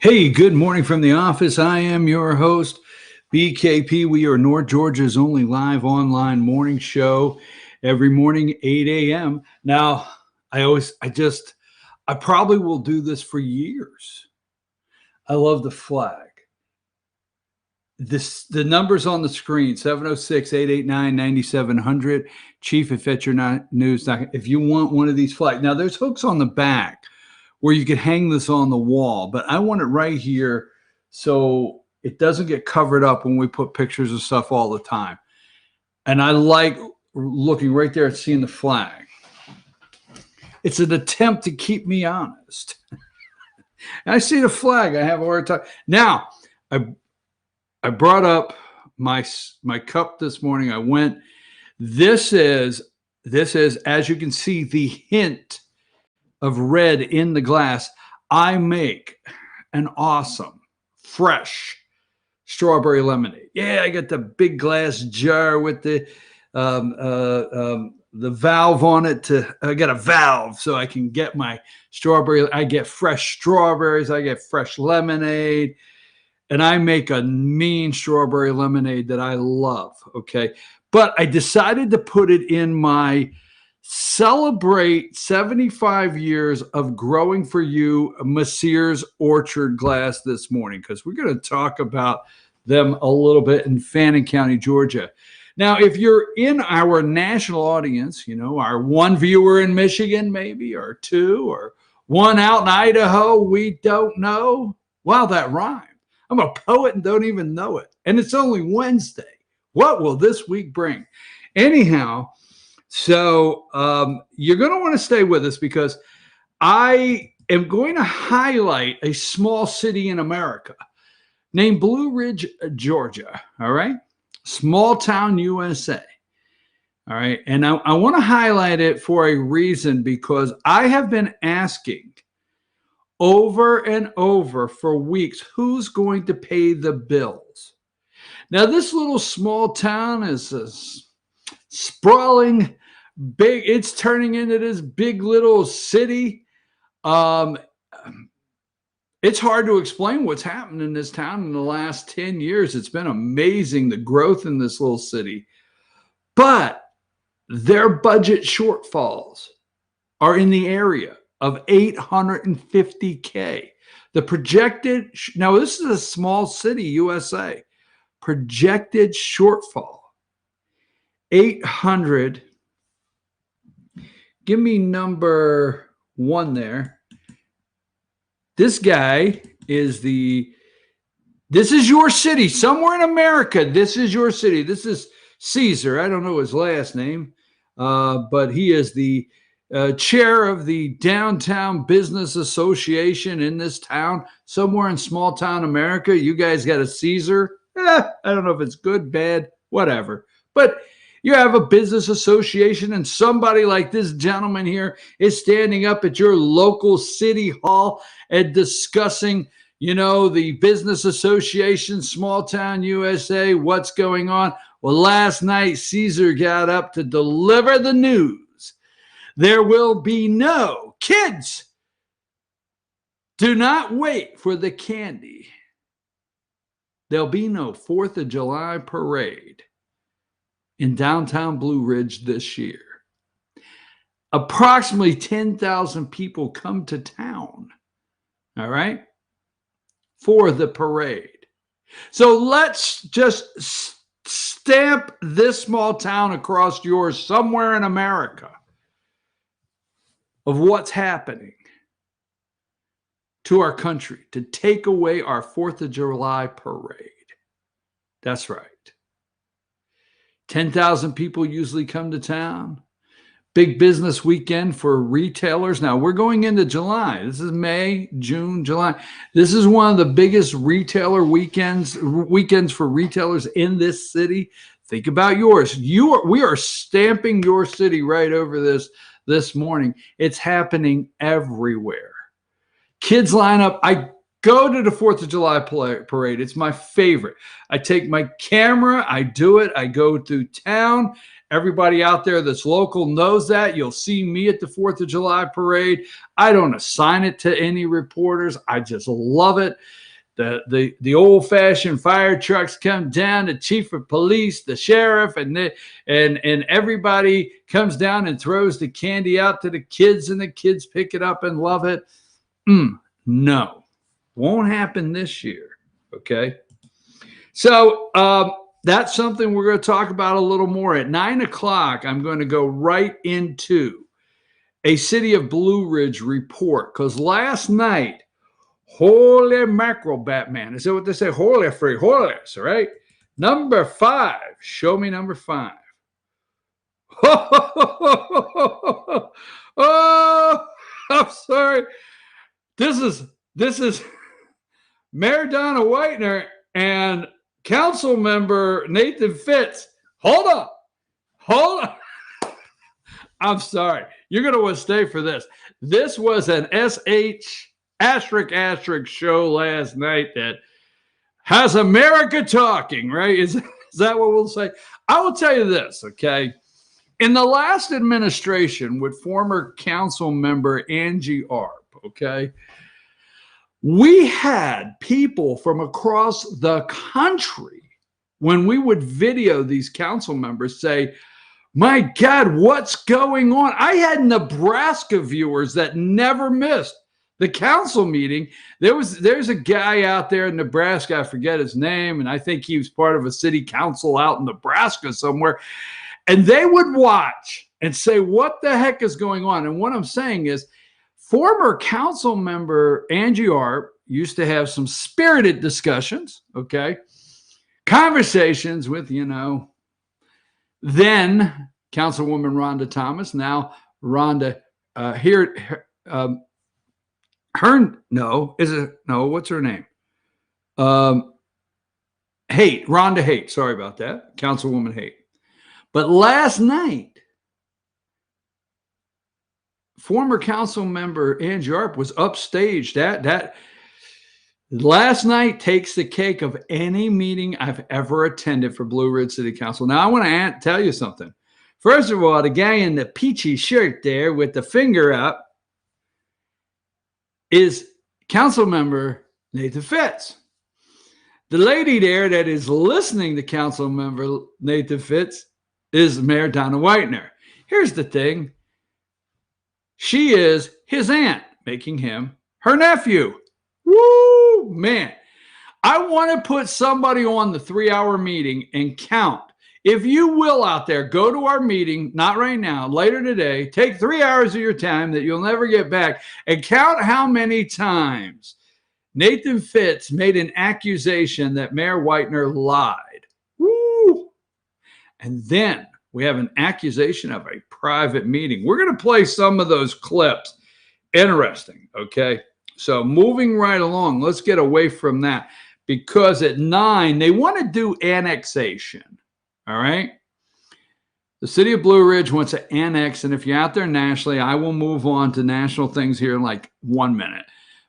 Hey, good morning from the office. I am your host, BKP. We are North Georgia's only live online morning show every morning, 8 a.m. Now, I probably will do this for years. I love the flag. The numbers on the screen, 706-889-9700. Chief at News. If you want one of these flags. Now, there's hooks on the back where you could hang this on the wall, but I want it right here so it doesn't get covered up when we put pictures of stuff all the time. And I like looking right there and seeing the flag. It's an attempt to keep me honest. And I see the flag. I have a hard time. Now, I brought up my cup this morning. I went. This is, as you can see, the hint of red in the glass. I make an awesome, fresh strawberry lemonade. Yeah, I got the big glass jar with the valve on it. I got a valve so I can get my strawberry. I get fresh strawberries. I get fresh lemonade. And I make a mean strawberry lemonade that I love, okay? But I decided to put it in my celebrate 75 years of growing for you Messrs. Orchard glass this morning, because we're going to talk about them a little bit in Fannin County, Georgia. Now, if you're in our national audience, you know, our one viewer in Michigan, maybe, or two, or one out in Idaho, we don't know. Wow, that rhymed. I'm a poet and don't even know it. And it's only Wednesday. What will this week bring? Anyhow, so you're going to want to stay with us because I am going to highlight a small city in America named Blue Ridge, Georgia. All right. Small town, USA. All right. And I want to highlight it for a reason, because I have been asking over and over for weeks, who's going to pay the bills? Now, this little small town is a sprawling, big, it's turning into this big little city. It's hard to explain what's happened in this town in the last 10 years. It's been amazing, the growth in this little city. But their budget shortfalls are in the area of $850K. The projected, now this is a small city, USA, projected shortfall, 800. Give me number one there. This guy is this is your city, somewhere in America. This is your city. This is Caesar. I don't know his last name, but he is the chair of the Downtown Business Association in this town, somewhere in small town America. You guys got a Caesar? I don't know if it's good, bad, whatever. But you have a business association, and somebody like this gentleman here is standing up at your local city hall and discussing, you know, the business association, small town USA, what's going on. Well, last night, Caesar got up to deliver the news. There will be no kids. Do not wait for the candy. There'll be no 4th of July parade in downtown Blue Ridge this year. Approximately 10,000 people come to town, all right, for the parade. So let's just stamp this small town across yours somewhere in America of what's happening to our country to take away our 4th of July parade. That's right. 10,000 people usually come to town. Big business weekend for retailers. Now, we're going into July. This is May, June, July. This is one of the biggest retailer weekends for retailers in this city. Think about yours. We are stamping your city right over this morning. It's happening everywhere. Kids line up. I Go to the 4th of July parade. It's my favorite. I take my camera. I do it. I go through town. Everybody out there that's local knows that. You'll see me at the 4th of July parade. I don't assign it to any reporters. I just love it. The old-fashioned fire trucks come down, the chief of police, the sheriff, and everybody comes down and throws the candy out to the kids, and the kids pick it up and love it. No, won't happen this year. Okay. So that's something we're going to talk about a little more. At 9 o'clock, I'm going to go right into a City of Blue Ridge report, because last night, holy mackerel, Batman. Is that what they say? Holy frijoles, right? Number 5. Show me number 5. Oh, I'm sorry. This is Mayor Donna Whitener and Council Member Nathan Fitz. Hold on. I'm sorry. You're going to want to stay for this. This was an SH *** show last night that has America talking, right? Is that what we'll say? I will tell you this, okay? In the last administration with former council member Angie Arp, okay, we had people from across the country, when we would video these council members, say, my God, what's going on? I had Nebraska viewers that never missed the council meeting. There's a guy out there in Nebraska, I forget his name, and I think he was part of a city council out in Nebraska somewhere. And they would watch and say, what the heck is going on? And what I'm saying is, former council member Angie Arp used to have some spirited discussions, okay? Conversations with, then Councilwoman Rhonda Thomas, now Rhonda what's her name? Rhonda Haight. Sorry about that. Councilwoman Haight. But last night, former council member Angie Arp was upstaged. That last night takes the cake of any meeting I've ever attended for Blue Ridge City Council. Now, I want to tell you something. First of all, the guy in the peachy shirt there with the finger up is council member Nathan Fitz. The lady there that is listening to council member Nathan Fitz is Mayor Donna Whitener. Here's the thing. She is his aunt, making him her nephew. Woo, man. I want to put somebody on the 3-hour meeting and count. If you will out there, go to our meeting, not right now, later today, take 3 hours of your time that you'll never get back and count how many times Nathan Fitz made an accusation that Mayor Whitener lied. Woo! And then we have an accusation of a private meeting. We're going to play some of those clips. Interesting, okay? So moving right along, let's get away from that, because at 9, they want to do annexation. All right. The city of Blue Ridge wants to annex. And if you're out there nationally, I will move on to national things here in like 1 minute.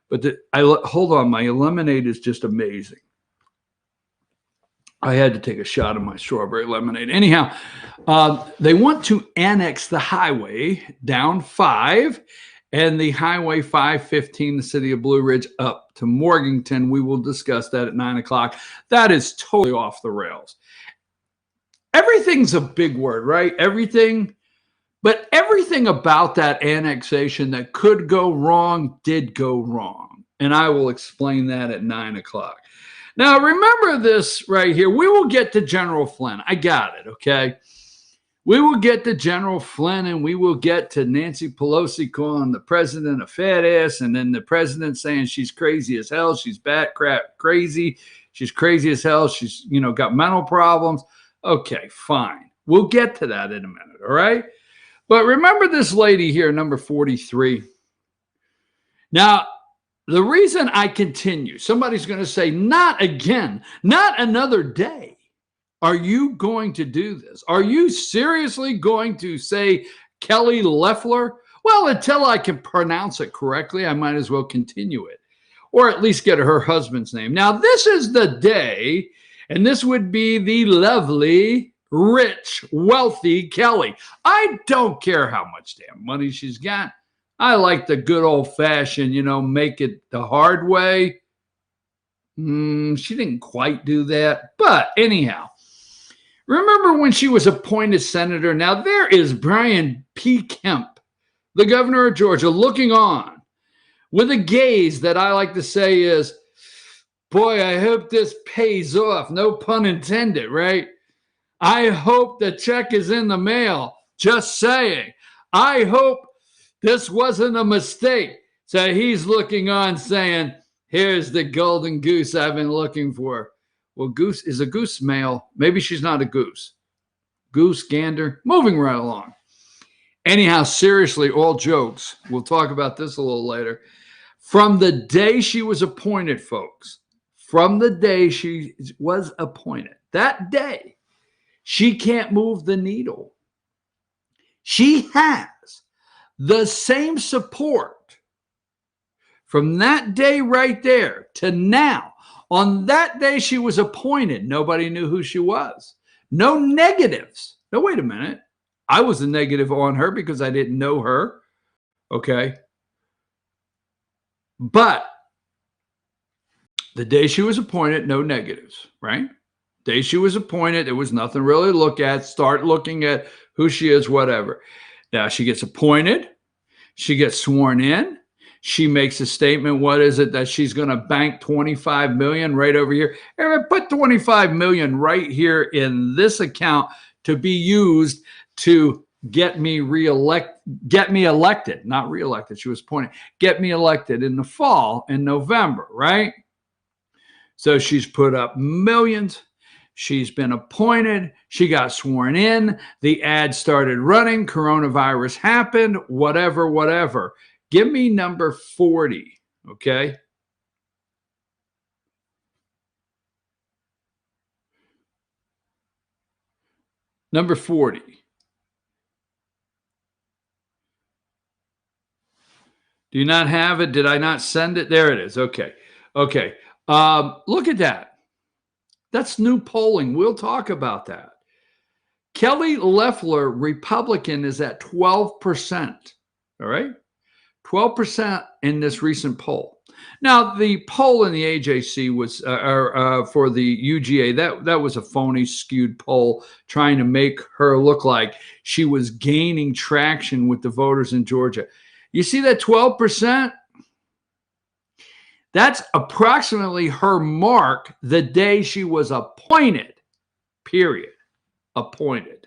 But hold on. My lemonade is just amazing. I had to take a shot of my strawberry lemonade. Anyhow, they want to annex the highway down 5 and the highway 515, the city of Blue Ridge, up to Morganton. We will discuss that at 9 o'clock. That is totally off the rails. Everything's a big word, right? Everything. But everything about that annexation that could go wrong did go wrong. And I will explain that at 9 o'clock. Now, remember this right here. We will get to General Flynn. I got it, okay? We will get to General Flynn, and we will get to Nancy Pelosi calling the president a fat ass, and then the president saying she's crazy as hell. She's bat crap crazy. She's crazy as hell. She's, got mental problems. Okay, fine. We'll get to that in a minute, all right? But remember this lady here, number 43. Now, the reason I continue, somebody's going to say, not again, not another day. Are you going to do this? Are you seriously going to say Kelly Loeffler? Well, until I can pronounce it correctly, I might as well continue it. or at least get her husband's name. Now, this is the day, and this would be the lovely, rich, wealthy Kelly. I don't care how much damn money she's got. I like the good old-fashioned, make it the hard way. She didn't quite do that, but anyhow. Remember when she was appointed senator? Now, there is Brian P. Kemp, the governor of Georgia, looking on with a gaze that I like to say is, boy, I hope this pays off. No pun intended, right? I hope the check is in the mail. Just saying. I hope this wasn't a mistake. So he's looking on saying, here's the golden goose I've been looking for. Well, goose is a goose male. Maybe she's not a goose. Goose, gander, moving right along. Anyhow, seriously, all jokes. We'll talk about this a little later. From the day she was appointed, folks, from the day she was appointed, that day, she can't move the needle. She has the same support from that day right there to now. On that day she was appointed, nobody knew who she was. No negatives. No, wait a minute. I was a negative on her because I didn't know her. Okay. But the day she was appointed, no negatives, right? Day she was appointed, there was nothing really to look at. Start looking at who she is, whatever. Now she gets appointed. She gets sworn in. She makes a statement. What is it that she's going to bank $25 million right over here? And put $25 million right here in this account to be used to get me elected, not reelected. She was appointed. Get me elected in the fall, in November, right? So she's put up millions. She's been appointed. She got sworn in. The ad started running. Coronavirus happened. Whatever. Give me number 40, okay? Number 40. Do you not have it? Did I not send it? There it is. Okay. Look at that. That's new polling. We'll talk about that. Kelly Loeffler, Republican, is at 12%. All right? 12% in this recent poll. Now, the poll in the AJC was, for the UGA, that was a phony, skewed poll trying to make her look like she was gaining traction with the voters in Georgia. You see that 12%? That's approximately her mark the day she was appointed, period. Appointed,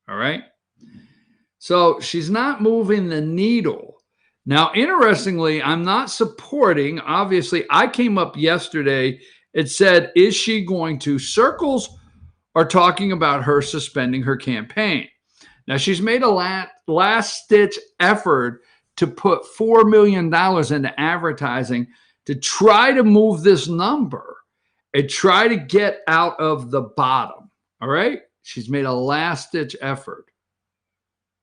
all right? So she's not moving the needle. Now, interestingly, I'm not supporting, obviously, I came up yesterday, it said, is she going to, circles are talking about her suspending her campaign. Now, she's made a last-ditch effort to put $4 million into advertising to try to move this number and try to get out of the bottom, all right? She's made a last-ditch effort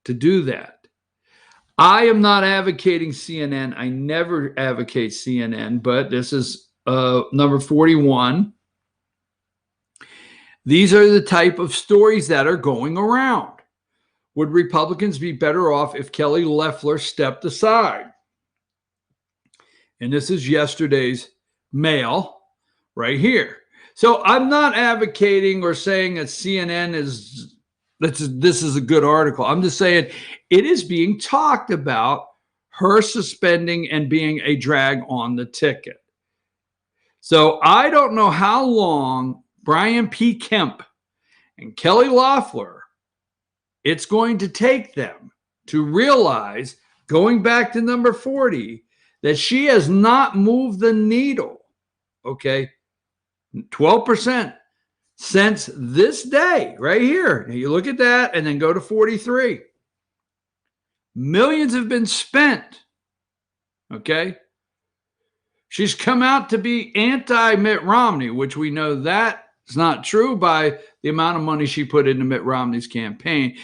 to do that. I am not advocating CNN. I never advocate CNN, but this is number 41. These are the type of stories that are going around. Would Republicans be better off if Kelly Loeffler stepped aside? And this is yesterday's mail right here. So I'm not advocating or saying that CNN is... this is a good article. I'm just saying it is being talked about, her suspending and being a drag on the ticket. So I don't know how long Brian P. Kemp and Kelly Loeffler, it's going to take them to realize, going back to number 40, that she has not moved the needle, okay? 12%. Since this day, right here, now you look at that and then go to 43. Millions have been spent, okay? She's come out to be anti-Mitt Romney, which we know that is not true by the amount of money she put into Mitt Romney's campaign.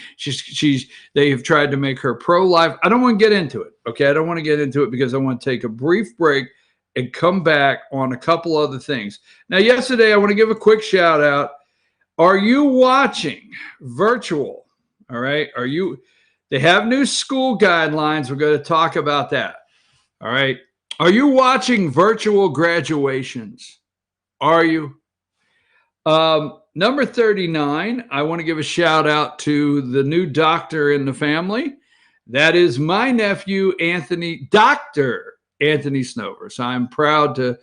They have tried to make her pro-life. I don't want to get into it, okay? I don't want to get into it because I want to take a brief break and come back on a couple other things. Now, yesterday, I want to give a quick shout out. Are you watching virtual? All right. They have new school guidelines. We're going to talk about that. All right. Are you watching virtual graduations? Are you? Number 39, I want to give a shout out to the new doctor in the family. That is my nephew, Dr. Anthony Snover. So I'm proud to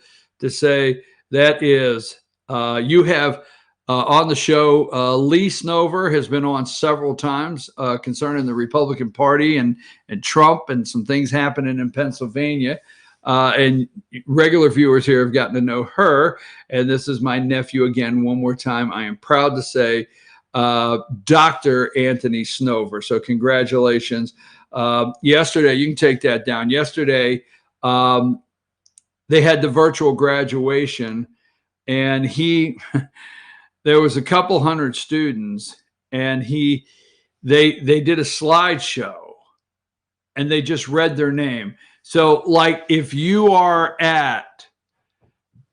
say that is, you have on the show, Lee Snover has been on several times concerning the Republican Party and Trump and some things happening in Pennsylvania. And regular viewers here have gotten to know her. And this is my nephew again, one more time. I am proud to say Dr. Anthony Snover. So congratulations. Yesterday, you can take that down. Yesterday, they had the virtual graduation, and there was a couple hundred students, and they did a slideshow, and they just read their name. So, like, if you are at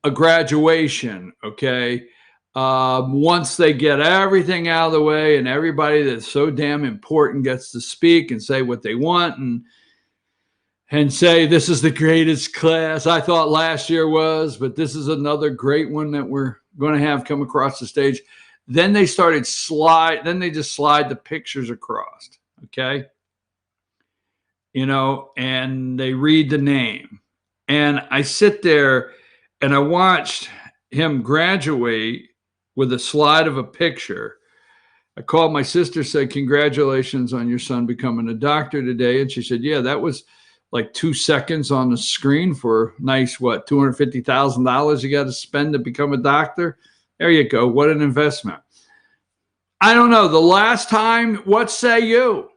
a graduation, okay, once they get everything out of the way and everybody that's so damn important gets to speak and say what they want and say, this is the greatest class I thought last year was, but this is another great one that we're going to have come across the stage. Then they started then they just slide the pictures across, okay? You know, and they read the name. And I sit there and I watched him graduate with a slide of a picture. I called my sister, said, congratulations on your son becoming a doctor today. And she said, yeah, that was like 2 seconds on the screen for nice, $250,000 you got to spend to become a doctor. There you go. What an investment. I don't know. The last time, what say you?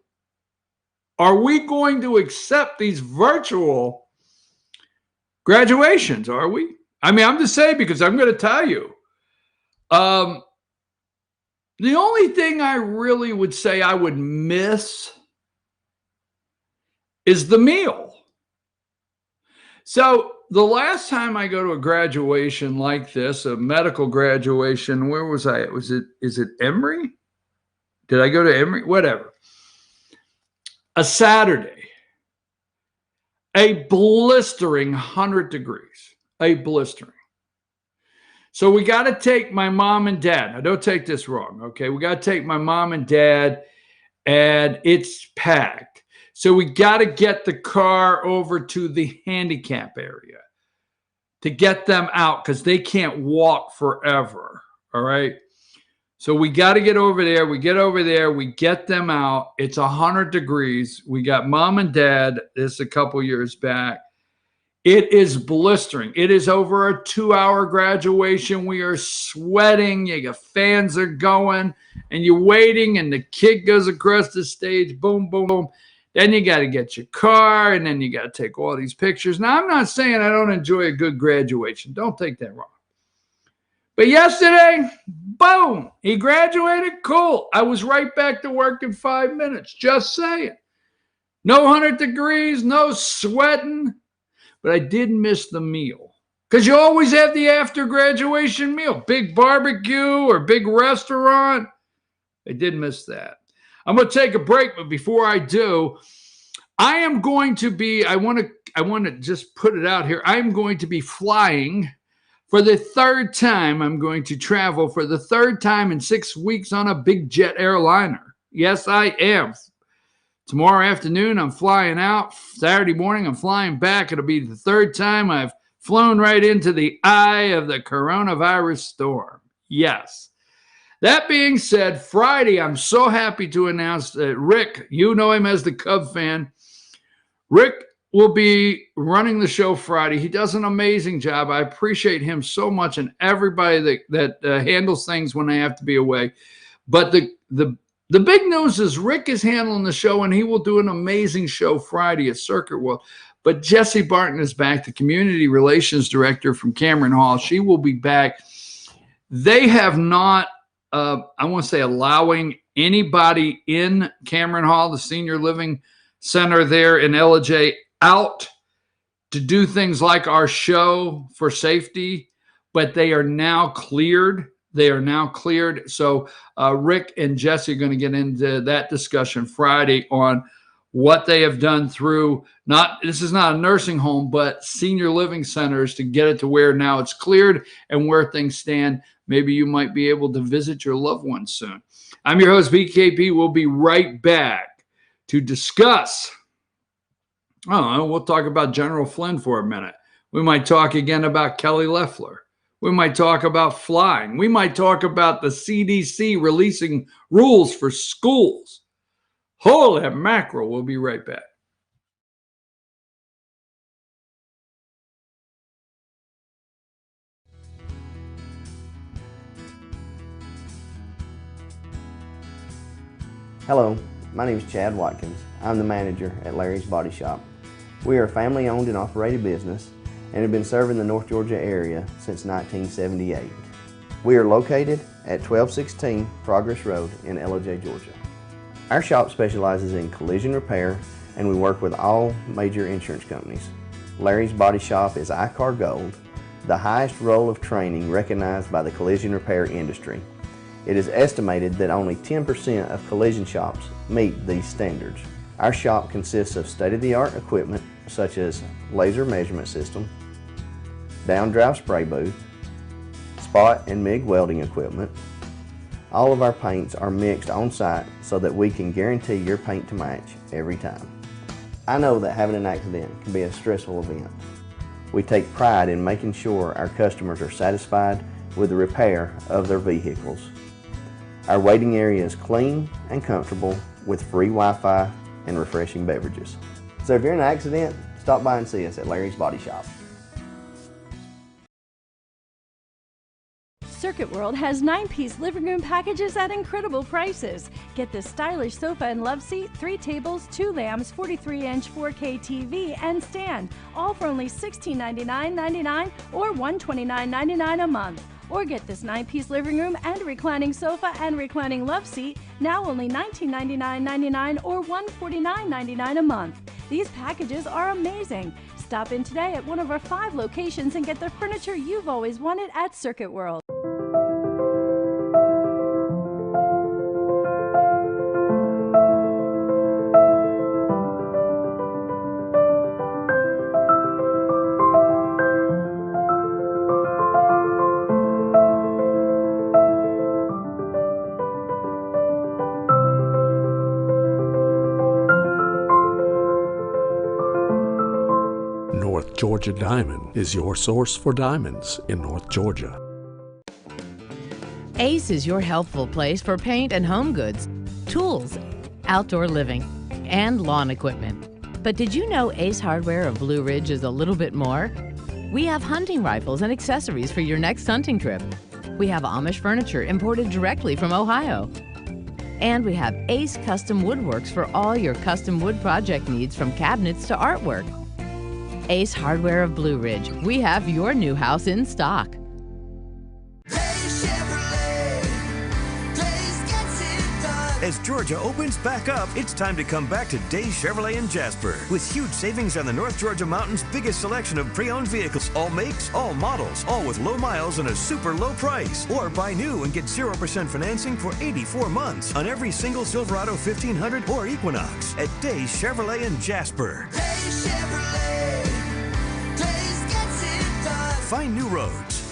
Are we going to accept these virtual graduations? Are we? I mean, I'm just saying, because I'm going to tell you. The only thing I really would say I would miss is the meal. So the last time I go to a graduation like this, a medical graduation, where was I? Is it Emory? Did I go to Emory? Whatever. A Saturday, a blistering 100 degrees, a blistering. So we got to take my mom and dad. Now, don't take this wrong, okay? We got to take my mom and dad, and it's packed. So we got to get the car over to the handicap area to get them out, because they can't walk forever, all right? So we got to get over there. We get over there. We get them out. It's 100 degrees. We got mom and dad. This a couple years back. It is blistering. It is over a 2-hour graduation. We are sweating. Your fans are going, and you're waiting, and the kid goes across the stage. Boom, boom, boom. Then you got to get your car, and then you got to take all these pictures. Now, I'm not saying I don't enjoy a good graduation. Don't take that wrong. But yesterday, boom, he graduated. Cool. I was right back to work in 5 minutes. Just saying. No 100 degrees, no sweating. But I did miss the meal, because you always have the after graduation meal, big barbecue or big restaurant. I did miss that. I'm going to take a break, but before I do, I want to just put it out here. I'm going to be flying for the third time. I'm going to travel for the third time in 6 weeks on a big jet airliner. Yes, I am. Tomorrow afternoon, I'm flying out. Saturday morning, I'm flying back. It'll be the third time I've flown right into the eye of the coronavirus storm. Yes. That being said, Friday, I'm so happy to announce that Rick, you know him as the Cub fan, Rick will be running the show Friday. He does an amazing job. I appreciate him so much, and everybody that handles things when I have to be away. But the big news is Rick is handling the show, and he will do an amazing show Friday at Circuit World. But Jessie Barton is back, the community relations director from Cameron Hall. She will be back. They have not, I want to say, allowing anybody in Cameron Hall, the senior living center there in LJ, out to do things like our show for safety, but they are now cleared. They are now cleared. So Rick and Jesse are going to get into that discussion Friday on what they have done through not this is not a nursing home, but senior living centers to get it to where now it's cleared and where things stand. Maybe you might be able to visit your loved ones soon. I'm your host, BKP. We'll be right back to discuss. Oh, we'll talk about General Flynn for a minute. We might talk again about Kelly Loeffler. We might talk about flying. We might talk about the CDC releasing rules for schools. Holy mackerel. We'll be right back. Hello, my name is Chad Watkins. I'm the manager at Larry's Body Shop. We are a family-owned and operated business and have been serving the North Georgia area since 1978. We are located at 1216 Progress Road in LOJ, Georgia. Our shop specializes in collision repair and we work with all major insurance companies. Larry's Body Shop is ICAR Gold, the highest role of training recognized by the collision repair industry. It is estimated that only 10% of collision shops meet these standards. Our shop consists of state-of-the-art equipment such as laser measurement system, down-drive spray booth, spot and MIG welding equipment. All of our paints are mixed on site so that we can guarantee your paint to match every time. I know that having an accident can be a stressful event. We take pride in making sure our customers are satisfied with the repair of their vehicles. Our waiting area is clean and comfortable with free Wi-Fi and refreshing beverages. So if you're in an accident, stop by and see us at Larry's Body Shop. Circuit World has 9-piece living room packages at incredible prices. Get this stylish sofa and love seat, 3 tables, 2 lamps, 43-inch 4K TV, and stand, all for only $1699.99 or $129.99 a month. Or get this 9-piece living room and reclining sofa and reclining love seat, now only $1999.99 or $149.99 a month. These packages are amazing. Stop in today at one of our 5 locations and get the furniture you've always wanted at Circuit World. North Georgia Diamond is your source for diamonds in North Georgia. Ace is your healthful place for paint and home goods, tools, outdoor living, and lawn equipment. But did you know Ace Hardware of Blue Ridge is a little bit more? We have hunting rifles and accessories for your next hunting trip. We have Amish furniture imported directly from Ohio. And we have Ace Custom Woodworks for all your custom wood project needs, from cabinets to artwork. Ace Hardware of Blue Ridge. We have your new house in stock. As Georgia opens back up, it's time to come back to Days Chevrolet in Jasper. With huge savings on the North Georgia Mountain's biggest selection of pre-owned vehicles. All makes, all models, all with low miles and a super low price. Or buy new and get 0% financing for 84 months on every single Silverado 1500 or Equinox at Days Chevrolet in Jasper. Days Chevrolet. Days gets it done. Find new roads.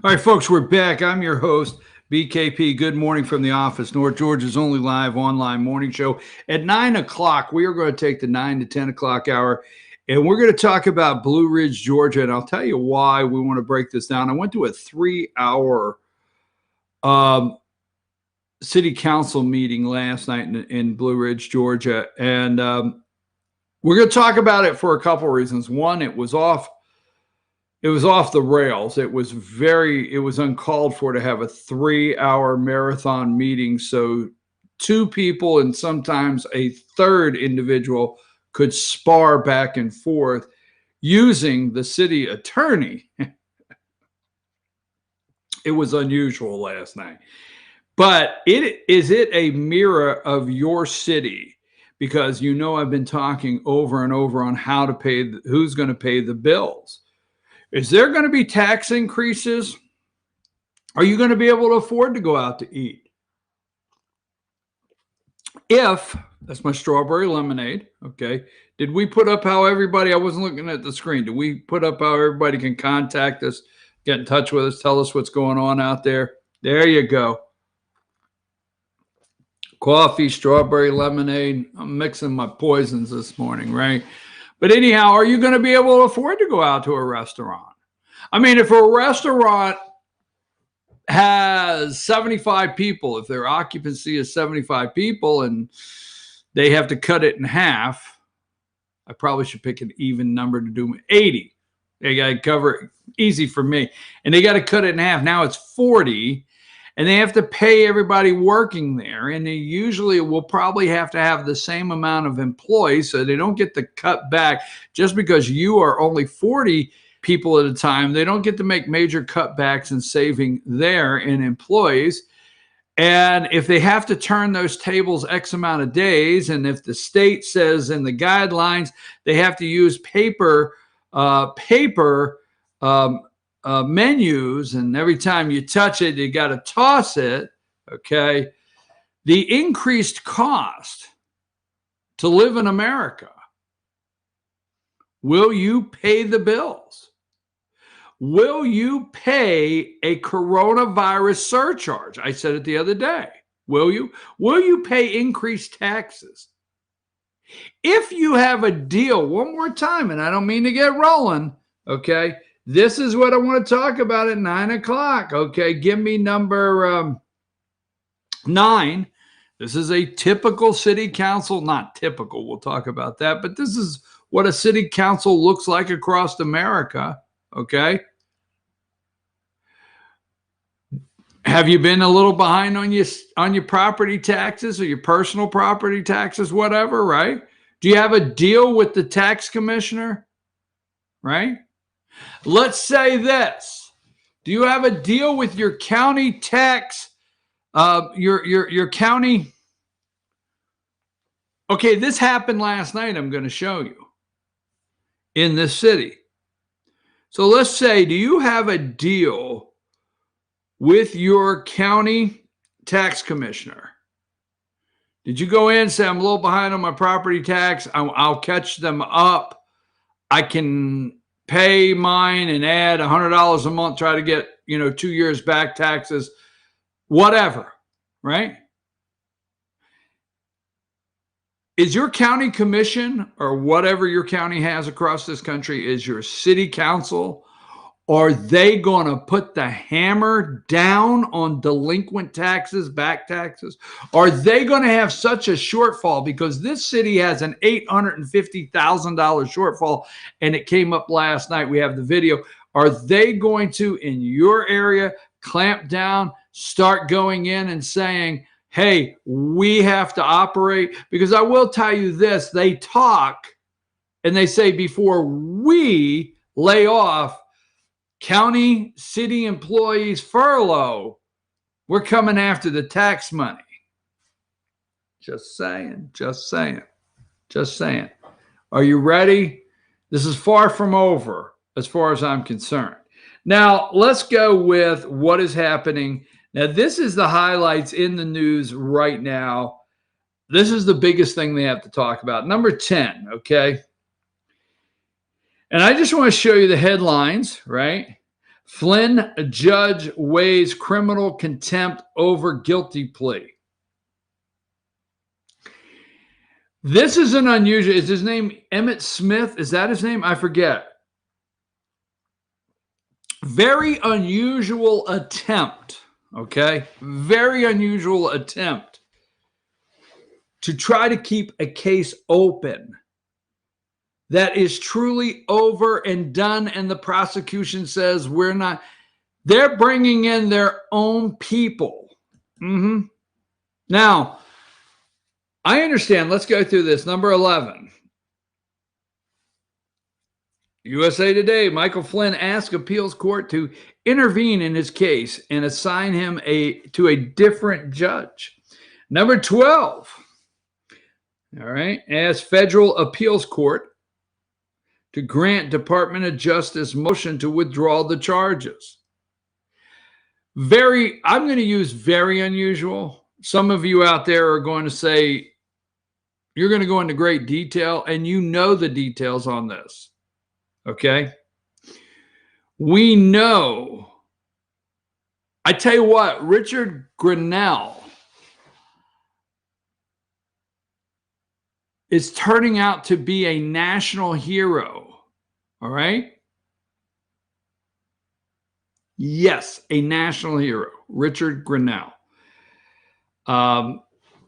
All right, folks, we're back. I'm your host, BKP. Good morning from the office. North Georgia's only live online morning show. At 9 o'clock, we are going to take the 9 to 10 o'clock hour, and we're going to talk about Blue Ridge, Georgia, and I'll tell you why we want to break this down. I went to a 3-hour city council meeting last night in Blue Ridge, Georgia, and we're going to talk about it for a couple of reasons. One, it was off the rails. It was uncalled for to have a 3-hour marathon meeting. So 2 people and sometimes a third individual could spar back and forth using the city attorney. It was unusual last night. But is it a mirror of your city? Because I've been talking over and over on how to pay, who's going to pay the bills. Is there going to be tax increases? Are you going to be able to afford to go out to eat? That's my strawberry lemonade, okay. Did we put up how everybody, I wasn't looking at the screen. Did we put up how everybody can contact us, get in touch with us, tell us what's going on out there? There you go. Coffee, strawberry lemonade. I'm mixing my poisons this morning, right? But anyhow, are you going to be able to afford to go out to a restaurant? I mean, if a restaurant has 75 people, if their occupancy is 75 people and they have to cut it in half, I probably should pick an even number to do 80. They got to cover it easy for me. And they got to cut it in half. Now it's 40. And they have to pay everybody working there. And they usually will probably have to have the same amount of employees, so they don't get to cut back just because you are only 40 people at a time. They don't get to make major cutbacks and saving there in employees. And if they have to turn those tables X amount of days, and if the state says in the guidelines they have to use paper menus, and every time you touch it, you got to toss it, okay? The increased cost to live in America, will you pay the bills? Will you pay a coronavirus surcharge? I said it the other day. Will you? Will you pay increased taxes? If you have a deal, one more time, and I don't mean to get rolling, okay? This is what I want to talk about at 9 o'clock. Okay, give me number 9. This is a typical city council, not typical, we'll talk about that, but this is what a city council looks like across America, okay? Have you been a little behind on your property taxes or your personal property taxes, whatever, right? Do you have a deal with the tax commissioner, right? Let's say this. Do you have a deal with your county tax, your county? Okay, this happened last night. I'm going to show you in this city. So let's say, do you have a deal with your county tax commissioner? Did you go in and say, I'm a little behind on my property tax. I'll catch them up. I can pay mine and add $100 a month, try to get, 2 years back taxes, whatever, right? Is your county commission or whatever your county has across this country, is your city council, are they going to put the hammer down on delinquent taxes, back taxes? Are they going to have such a shortfall? Because this city has an $850,000 shortfall, and it came up last night. We have the video. Are they going to, in your area, clamp down, start going in and saying, hey, we have to operate? Because I will tell you this, they talk and they say, before we lay off county, city employees furlough, we're coming after the tax money. Just saying. Are you ready? This is far from over as far as I'm concerned. Now, let's go with what is happening. Now, this is the highlights in the news right now. This is the biggest thing they have to talk about. Number 10, okay? And I just want to show you the headlines, right? Flynn judge weighs criminal contempt over guilty plea. This is an unusual. Is his name Emmett Smith? Is that his name? I forget. Very unusual attempt. Okay. Very unusual attempt to try to keep a case open that is truly over and done, and the prosecution says we're not. They're bringing in their own people. Now, I understand. Let's go through this. Number 11. USA Today, Michael Flynn asked appeals court to intervene in his case and assign him to a different judge. Number 12. All right. Asked federal appeals court to grant Department of Justice motion to withdraw the charges. I'm going to use very unusual. Some of you out there are going to say, you're going to go into great detail, and you know the details on this. Okay? We know. I tell you what, Richard Grinnell is turning out to be a national hero. All right? Yes, a national hero, Richard Grinnell.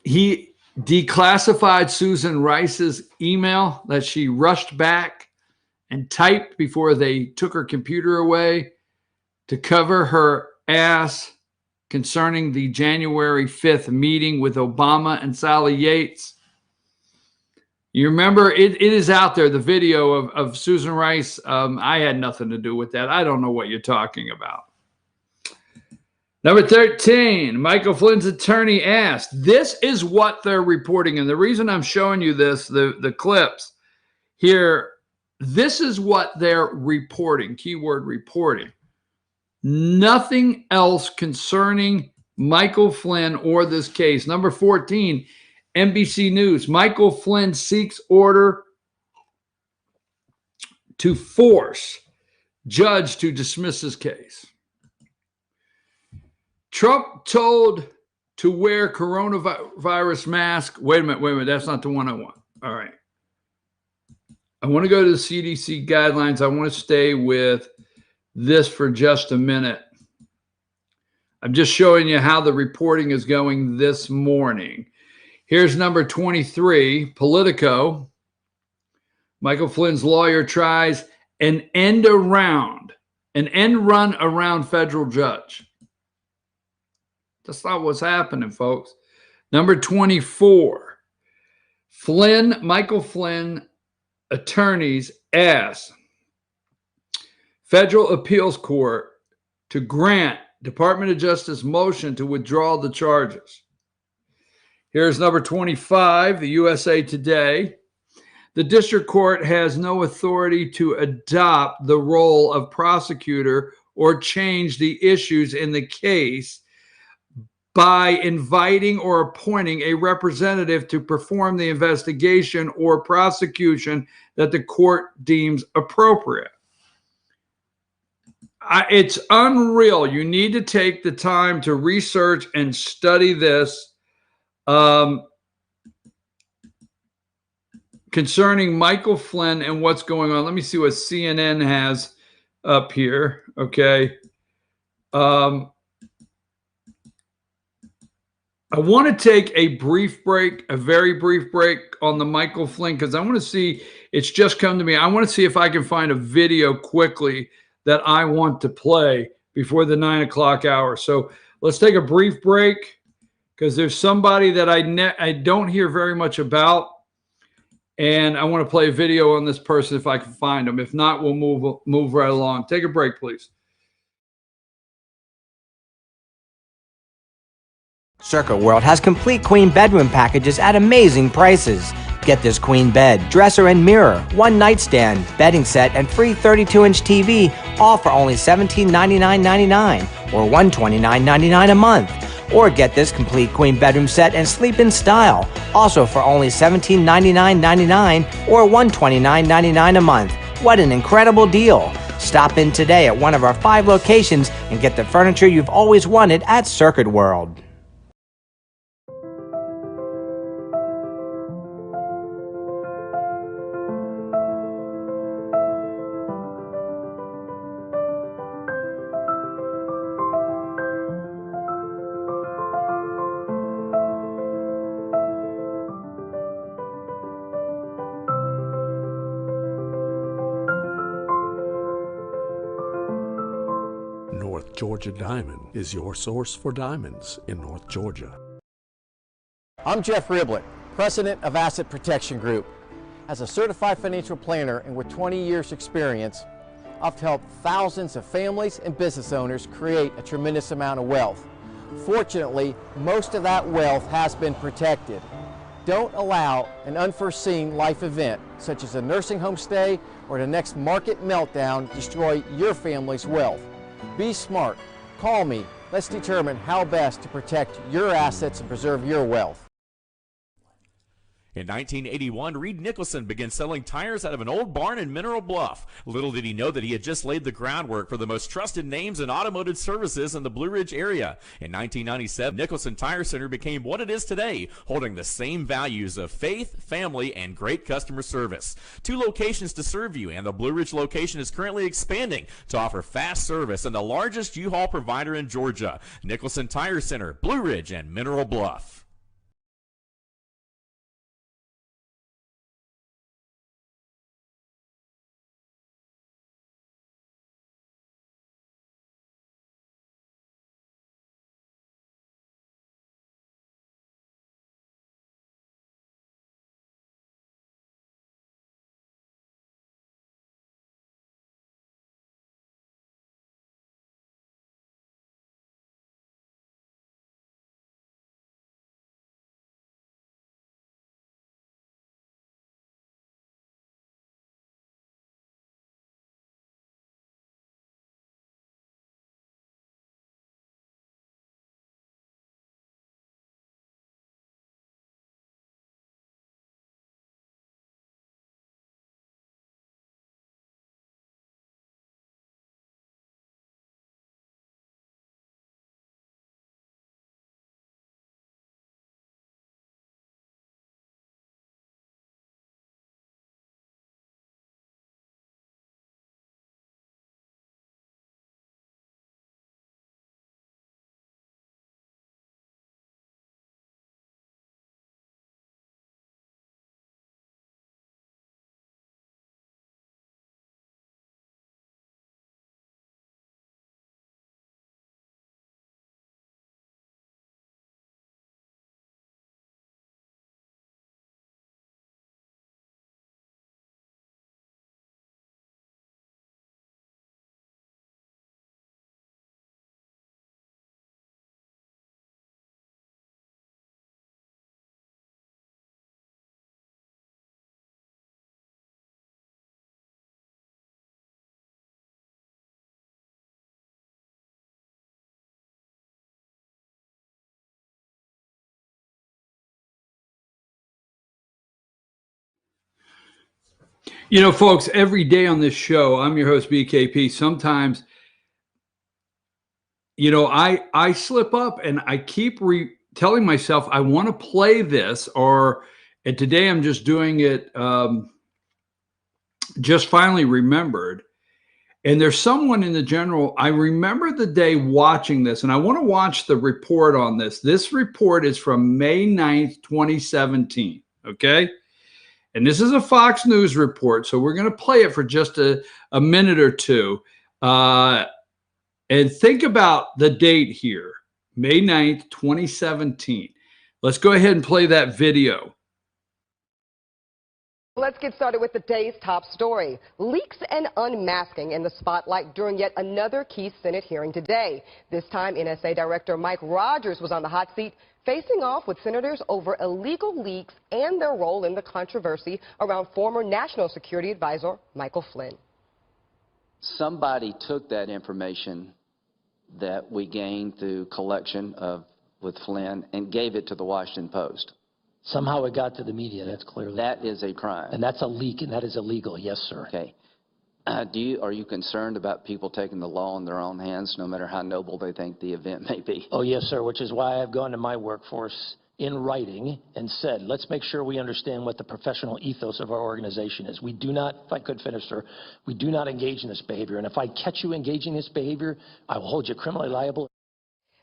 He declassified Susan Rice's email that she rushed back and typed before they took her computer away to cover her ass concerning the January 5th meeting with Obama and Sally Yates. You remember, it is out there, the video of Susan Rice. I had nothing to do with that. I don't know what you're talking about. Number 13, Michael Flynn's attorney asked, this is what they're reporting. And the reason I'm showing you this, the clips here, this is what they're reporting, keyword reporting. Nothing else concerning Michael Flynn or this case. Number 14, NBC News, Michael Flynn seeks order to force judge to dismiss his case. Trump told to wear coronavirus mask. Wait a minute. That's not the one I want. All right. I want to go to the CDC guidelines. I want to stay with this for just a minute. I'm just showing you how the reporting is going this morning. Here's number 23, Politico. Michael Flynn's lawyer tries an end run around federal judge. That's not what's happening, folks. Number 24, Michael Flynn attorneys ask federal appeals court to grant Department of Justice motion to withdraw the charges. Here's number 25, the USA Today. The district court has no authority to adopt the role of prosecutor or change the issues in the case by inviting or appointing a representative to perform the investigation or prosecution that the court deems appropriate. It's unreal. You need to take the time to research and study this. Concerning Michael Flynn and what's going on. Let me see what CNN has up here. Okay. I want to take a brief break, a very brief break on the Michael Flynn, because I want to see, it's just come to me. I want to see if I can find a video quickly that I want to play before the 9 o'clock hour. So let's take a brief break, because there's somebody that I don't hear very much about, and I want to play a video on this person if I can find them. If not, we'll move right along. Take a break, please. Circa World has complete queen bedroom packages at amazing prices. Get this queen bed, dresser and mirror, one nightstand, bedding set, and free 32-inch TV, all for only $1799.99 or $129.99 a month. Or get this complete queen bedroom set and sleep in style, also for only $1799.99 or $129.99 a month. What an incredible deal! Stop in today at one of our 5 locations and get the furniture you've always wanted at Circuit World. North Georgia Diamond is your source for diamonds in North Georgia. I'm Jeff Riblett, President of Asset Protection Group. As a certified financial planner and with 20 years experience, I've helped thousands of families and business owners create a tremendous amount of wealth. Fortunately, most of that wealth has been protected. Don't allow an unforeseen life event, such as a nursing home stay or the next market meltdown, destroy your family's wealth. Be smart. Call me. Let's determine how best to protect your assets and preserve your wealth. In 1981, Reed Nicholson began selling tires out of an old barn in Mineral Bluff. Little did he know that he had just laid the groundwork for the most trusted names in automotive services in the Blue Ridge area. In 1997, Nicholson Tire Center became what it is today, holding the same values of faith, family, and great customer service. 2 locations to serve you, and the Blue Ridge location is currently expanding to offer fast service and the largest U-Haul provider in Georgia. Nicholson Tire Center, Blue Ridge, and Mineral Bluff. You know, folks, every day on this show, I'm your host, BKP. Sometimes, you know, I slip up and I keep telling myself I want to play this, and today I'm just doing it, just finally remembered. And there's someone in the general, I remember the day watching this, and I want to watch the report on this. This report is from May 9th, 2017, okay? And this is a Fox News report, so we're going to play it for just a minute or two. And think about the date here, May 9th, 2017. Let's go ahead and play that video. Let's get started with the day's top story. Leaks and unmasking in the spotlight during yet another key Senate hearing today. This time, NSA Director Mike Rogers was on the hot seat, facing off with senators over illegal leaks and their role in the controversy around former National Security Advisor Michael Flynn. Somebody took that information that we gained through collection with Flynn and gave it to the Washington Post. Somehow it got to the media, that's clearly. That is a crime. And that's a leak, and that is illegal, yes, sir. Okay. Are you concerned about people taking the law in their own hands, no matter how noble they think the event may be? Oh, yes, sir, which is why I've gone to my workforce in writing and said, let's make sure we understand what the professional ethos of our organization is. We do not, if I could finish, sir, we do not engage in this behavior. And if I catch you engaging in this behavior, I will hold you criminally liable.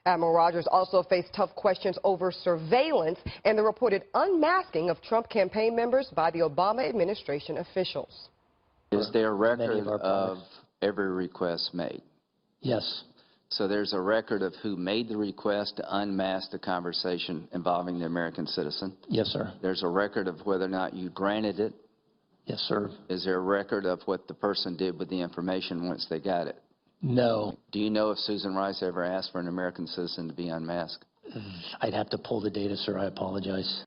Admiral Rogers also faced tough questions over surveillance and the reported unmasking of Trump campaign members by the Obama administration officials. Is there a record of every request made? Yes. So there's a record of who made the request to unmask the conversation involving the American citizen? Yes, sir. There's a record of whether or not you granted it? Yes, sir. Is there a record of what the person did with the information once they got it? No. Do you know if Susan Rice ever asked for an American citizen to be unmasked? I'd have to pull the data, sir. I apologize.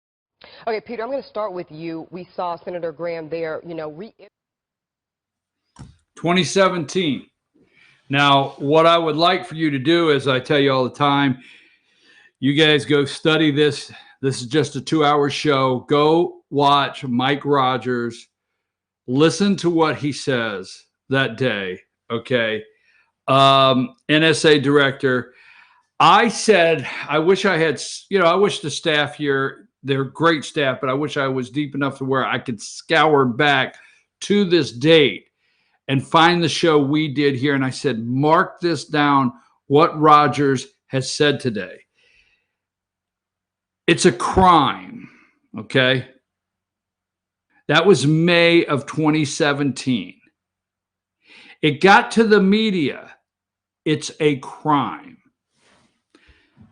Okay, Peter, I'm going to start with you. We saw Senator Graham there, 2017. Now, what I would like for you to do, as I tell you all the time, you guys go study this. This is just a 2-hour show. Go watch Mike Rogers. Listen to what he says that day, okay? NSA director. I said, I wish I had, I wish the staff here, they're great staff, but I wish I was deep enough to where I could scour back to this date and find the show we did here. And I said, mark this down, what Rogers has said today. It's a crime, okay? That was May of 2017. It got to the media. It's a crime.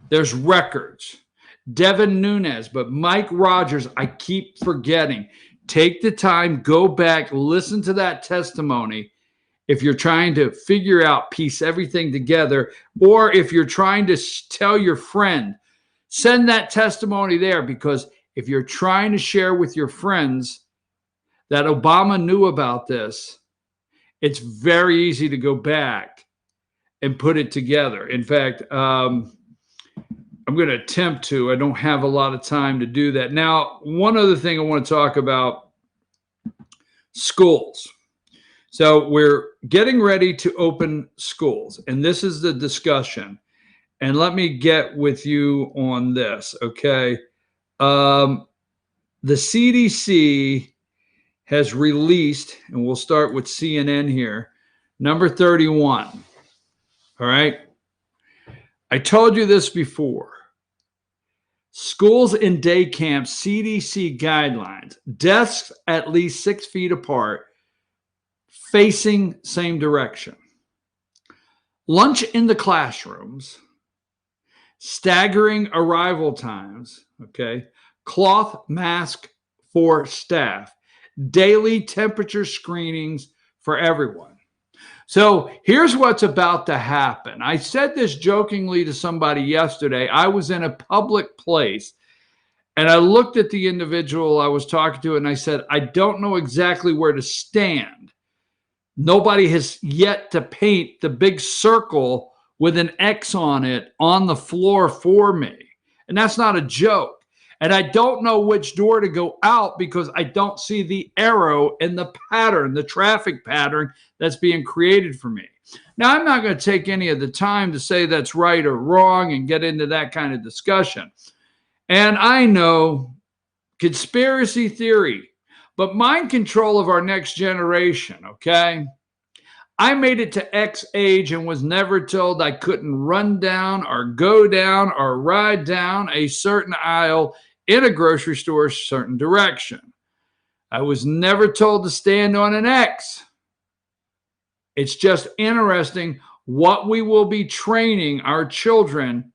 There's records. Devin Nunes, but Mike Rogers, I keep forgetting. Take the time, go back, listen to that testimony. If you're trying to figure out, piece everything together, or if you're trying to tell your friend, send that testimony there, because if you're trying to share with your friends that Obama knew about this, it's very easy to go back and put it together. In fact, I'm going to attempt to. I don't have a lot of time to do that. Now, one other thing I want to talk about, schools. So we're getting ready to open schools, and this is the discussion. And let me get with you on this, okay? The CDC has released, and we'll start with CNN here, number 31, all right? I told you this before. Schools and day camps, CDC guidelines, desks at least 6 feet apart, facing same direction. Lunch in the classrooms, staggering arrival times, okay? Cloth mask for staff, daily temperature screenings for everyone. So here's what's about to happen. I said this jokingly to somebody yesterday. I was in a public place and I looked at the individual I was talking to and I said, I don't know exactly where to stand. Nobody has yet to paint the big circle with an X on it on the floor for me. And that's not a joke. And I don't know which door to go out because I don't see the arrow and the pattern, the traffic pattern that's being created for me. Now, I'm not going to take any of the time to say that's right or wrong and get into that kind of discussion. And I know conspiracy theory, but mind control of our next generation, okay? I made it to X age and was never told I couldn't run down or go down or ride down a certain aisle in a grocery store a certain direction. I was never told to stand on an X. It's just interesting what we will be training our children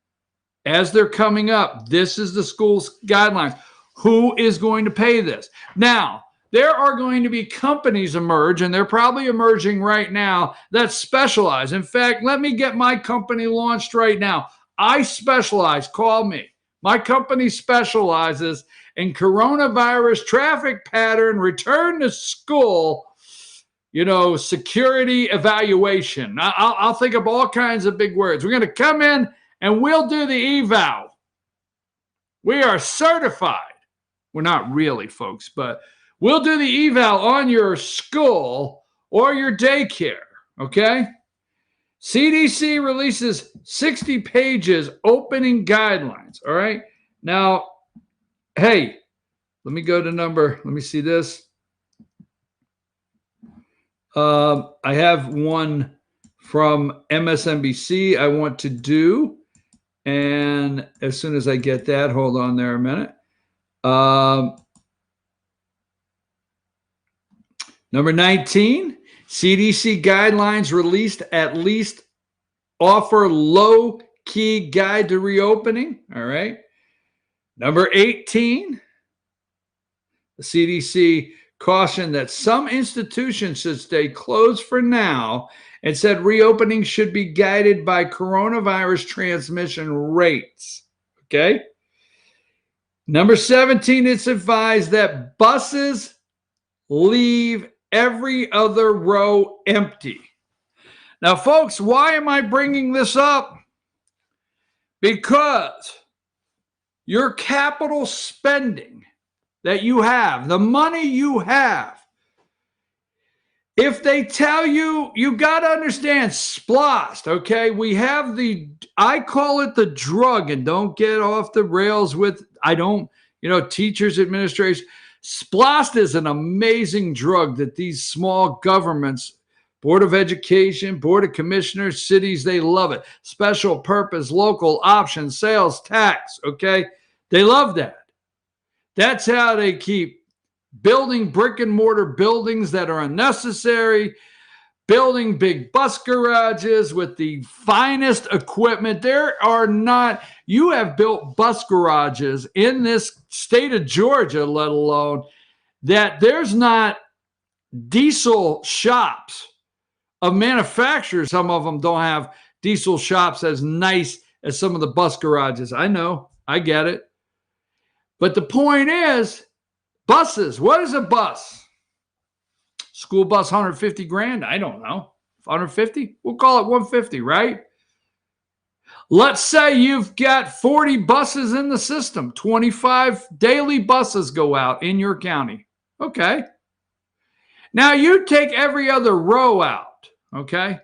as they're coming up. This is the school's guidelines. Who is going to pay this? Now, there are going to be companies emerge, and they're probably emerging right now, that specialize. In fact, let me get my company launched right now. I specialize. Call me. My company specializes in coronavirus traffic pattern, return to school, security evaluation. I'll think of all kinds of big words. We're going to come in and we'll do the eval. We are certified. We're not really, folks, but we'll do the eval on your school or your daycare, okay? CDC releases 60 pages opening guidelines, all right? Now, hey, let me go to let me see this. I have one from MSNBC I want to do, and as soon as I get that, hold on there a minute. Number 19, CDC guidelines released at least offer low-key guide to reopening. All right. Number 18, the CDC cautioned that some institutions should stay closed for now and said reopening should be guided by coronavirus transmission rates. Okay. Number 17, it's advised that buses leave every other row empty. Now, folks, why am I bringing this up? Because your capital spending that you have, the money you have, if they tell you, you got to understand, splost, okay? We have I call it the drug, and don't get off the rails with, teachers, administrators. Splost is an amazing drug that these small governments, Board of Education, Board of Commissioners, cities, they love it. Special purpose, local option, sales tax, okay? They love that. That's how they keep building brick and mortar buildings that are unnecessary, building big bus garages with the finest equipment. You have built bus garages in this state of Georgia, let alone that there's not diesel shops of manufacturers. Some of them don't have diesel shops as nice as some of the bus garages. I know, I get it. But the point is, buses, what is a bus? School bus, 150 grand? I don't know. 150? We'll call it 150, right? Let's say you've got 40 buses in the system. 25 daily buses go out in your county. Okay. Now you take every other row out, okay?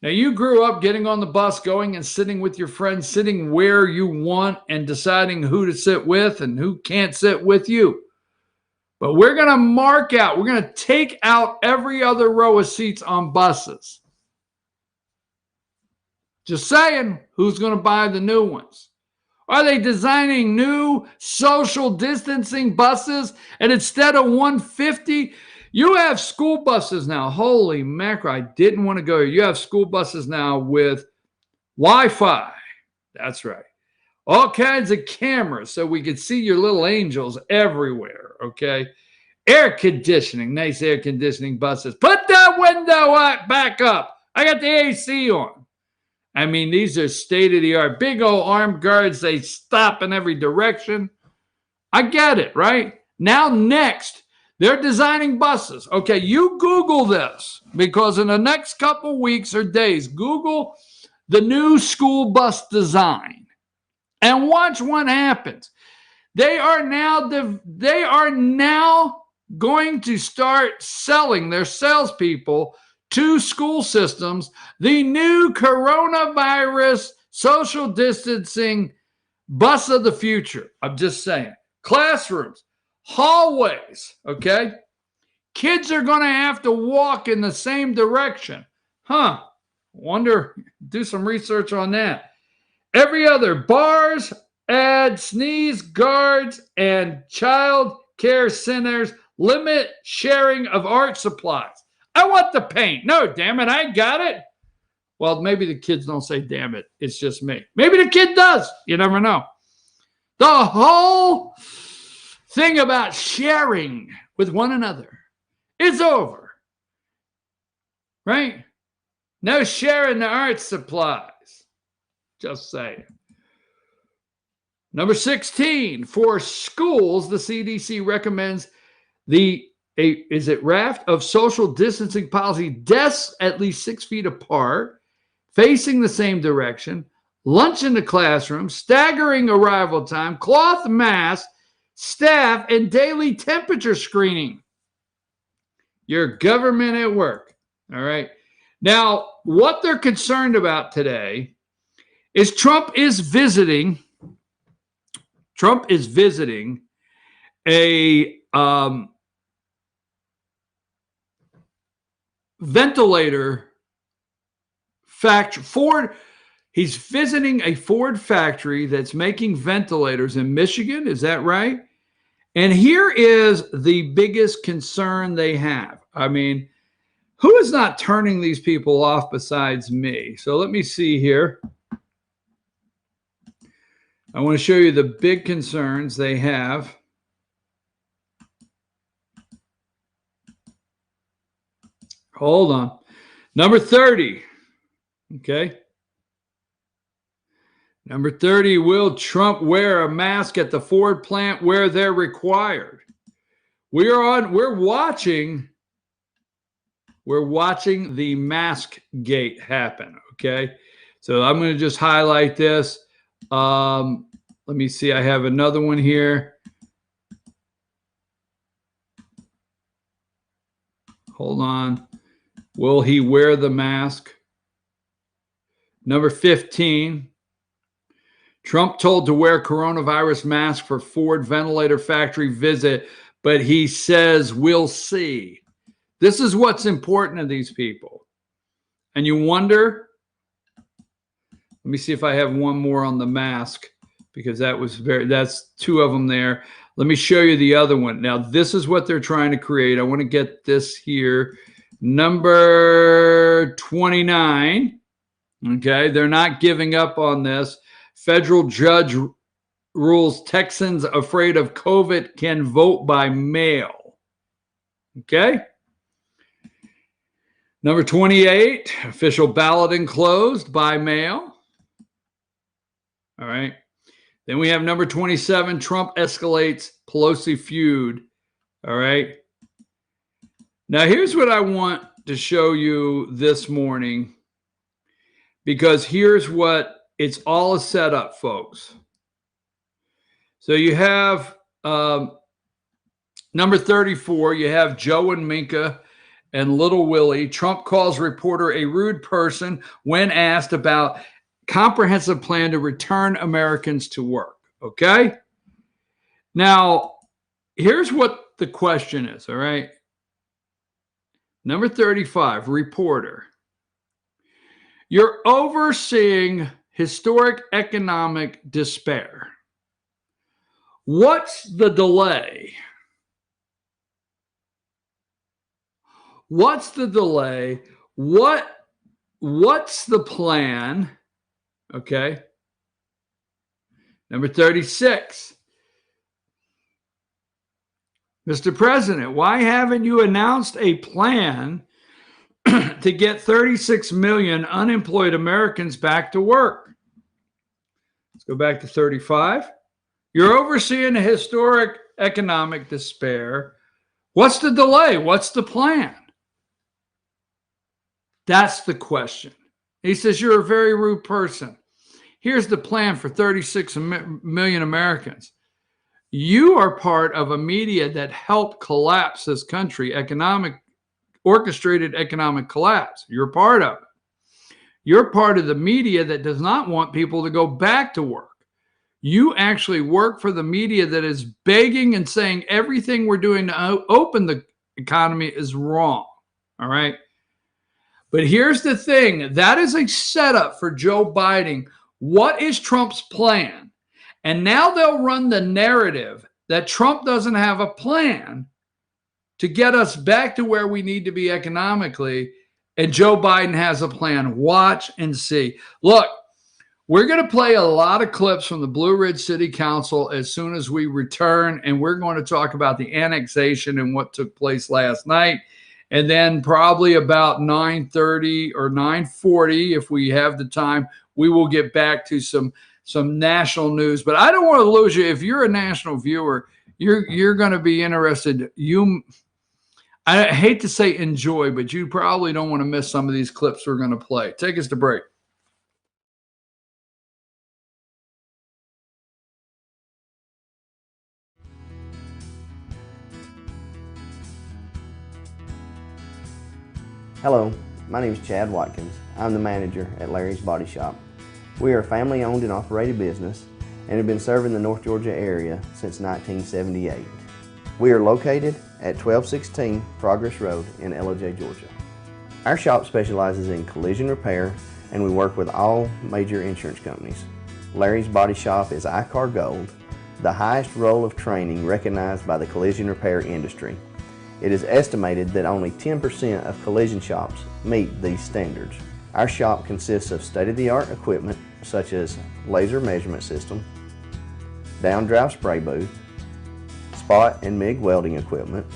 Now you grew up getting on the bus, going and sitting with your friends, sitting where you want and deciding who to sit with and who can't sit with you. But we're going to mark out, we're going to take out every other row of seats on buses. Just saying, who's going to buy the new ones? Are they designing new social distancing buses? And instead of 150, you have school buses now. Holy mackerel, I didn't want to go here. You have school buses now with Wi-Fi. That's right. All kinds of cameras so we can see your little angels everywhere, okay? Air conditioning, nice air conditioning buses. Put that window back up. I got the AC on. I mean, these are state-of-the-art. Big old armed guards, they stop in every direction. I get it, right? Now, next, they're designing buses. Okay, you Google this, because in the next couple weeks or days, Google the new school bus design and watch what happens. They are now going to start selling, their salespeople, to school systems the new coronavirus social distancing bus of the future. I'm just saying. Classrooms, hallways, okay? Kids are going to have to walk in the same direction. Wonder, do some research on that. Every other bars, add sneeze guards, and child care centers limit sharing of art supplies. I want the paint. No, damn it, I got it. Well, maybe the kids don't say, damn it, it's just me. Maybe the kid does. You never know. The whole thing about sharing with one another is over. Right? No sharing the art supplies. Just saying. Number 16, for schools, the CDC recommends raft of social distancing policy, desks at least 6 feet apart, facing the same direction, lunch in the classroom, staggering arrival time, cloth masks, staff, and daily temperature screening. Your government at work. All right. Now, what they're concerned about today is Trump is visiting a ventilator factory. He's visiting a Ford factory that's making ventilators in Michigan. Is that right? And here is the biggest concern they have. I mean, who is not turning these people off besides me? So let me see here. I want to show you the big concerns they have. Hold on. Number 30. Okay. Number 30, will Trump wear a mask at the Ford plant where they're required? We're watching the mask gate happen, okay? So I'm going to just highlight this. Let me see. I have another one here. Hold on. Will he wear the mask? Number 15. Trump told to wear coronavirus mask for Ford ventilator factory visit, but he says we'll see. This is what's important to these people. And you wonder, let me see if I have one more on the mask, because that's two of them there. Let me show you the other one. Now, this is what they're trying to create. I want to get this here. Number 29. Okay, they're not giving up on this. Federal judge rules Texans afraid of COVID can vote by mail. Okay. Number 28, official balloting closed by mail. All right. Then we have number 27, Trump escalates Pelosi feud. All right. Now, here's what I want to show you this morning, because here's what it's all set up, folks. So you have number 34, you have Joe and Minka and Little Willie. Trump calls reporter a rude person when asked about comprehensive plan to return Americans to work. Okay? Now, here's what the question is, all right? Number 35, reporter. You're overseeing historic economic despair. What's the delay? What's the delay? What's the plan? Okay. Number 36. Mr. President, why haven't you announced a plan to get 36 million unemployed Americans back to work? Let's go back to 35. You're overseeing a historic economic despair. What's the delay? What's the plan? That's the question. He says, you're a very rude person. Here's the plan for 36 million Americans. You are part of a media that helped collapse this country, orchestrated economic collapse. You're part of it. You're part of the media that does not want people to go back to work. You actually work for the media that is begging and saying everything we're doing to open the economy is wrong. All right. But here's the thing. That is a setup for Joe Biden. What is Trump's plan? And now they'll run the narrative that Trump doesn't have a plan to get us back to where we need to be economically. And Joe Biden has a plan. Watch and see. Look, we're going to play a lot of clips from the Blue Ridge City Council as soon as we return. And we're going to talk about the annexation and what took place last night. And then probably about 9:30 or 9:40, if we have the time, we will get back to some national news. But I don't want to lose you. If you're a national viewer, you're going to be interested. I hate to say enjoy, but you probably don't want to miss some of these clips we're going to play. Take us to break. Hello, my name is Chad Watkins. I'm the manager at Larry's Body Shop. We are a family-owned and operated business and have been serving the North Georgia area since 1978. We are located at 1216 Progress Road in LOJ, Georgia. Our shop specializes in collision repair and we work with all major insurance companies. Larry's Body Shop is ICAR Gold, the highest role of training recognized by the collision repair industry. It is estimated that only 10% of collision shops meet these standards. Our shop consists of state-of-the-art equipment such as laser measurement system, down-drive spray booth, spot and MIG welding equipment.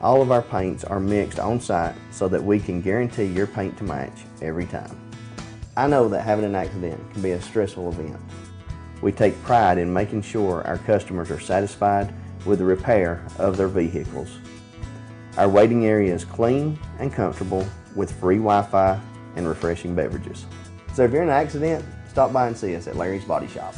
All of our paints are mixed on site so that we can guarantee your paint to match every time. I know that having an accident can be a stressful event. We take pride in making sure our customers are satisfied with the repair of their vehicles. Our waiting area is clean and comfortable with free Wi-Fi and refreshing beverages. So if you're in an accident, stop by and see us at Larry's Body Shop.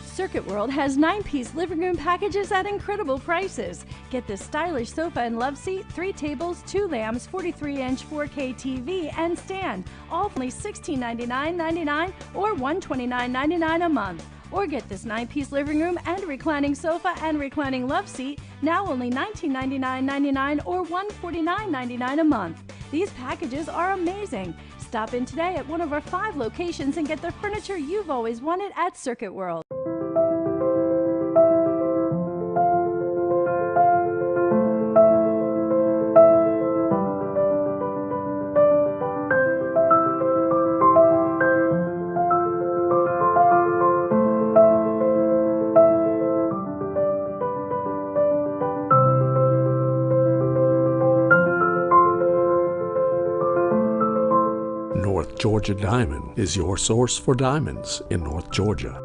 Circuit World has 9-piece living room packages at incredible prices. Get this stylish sofa and love seat, 3 tables, 2 lamps, 43-inch 4K TV, and stand, all for only $1699.99 or $129.99 a month. Or get this 9-piece living room and reclining sofa and reclining love seat, now only $1999.99 or $149.99 a month. These packages are amazing. Stop in today at one of our 5 locations and get the furniture you've always wanted at Circuit World. North Georgia Diamond is your source for diamonds in North Georgia.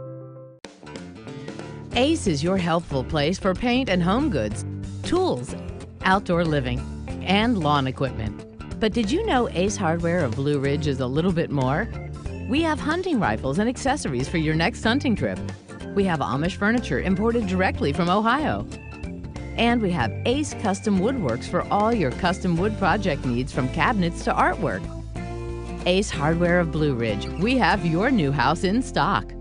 Ace is your healthful place for paint and home goods, tools, outdoor living, and lawn equipment. But did you know Ace Hardware of Blue Ridge is a little bit more? We have hunting rifles and accessories for your next hunting trip. We have Amish furniture imported directly from Ohio. And we have Ace Custom Woodworks for all your custom wood project needs, from cabinets to artwork. Ace Hardware of Blue Ridge, we have your new house in stock.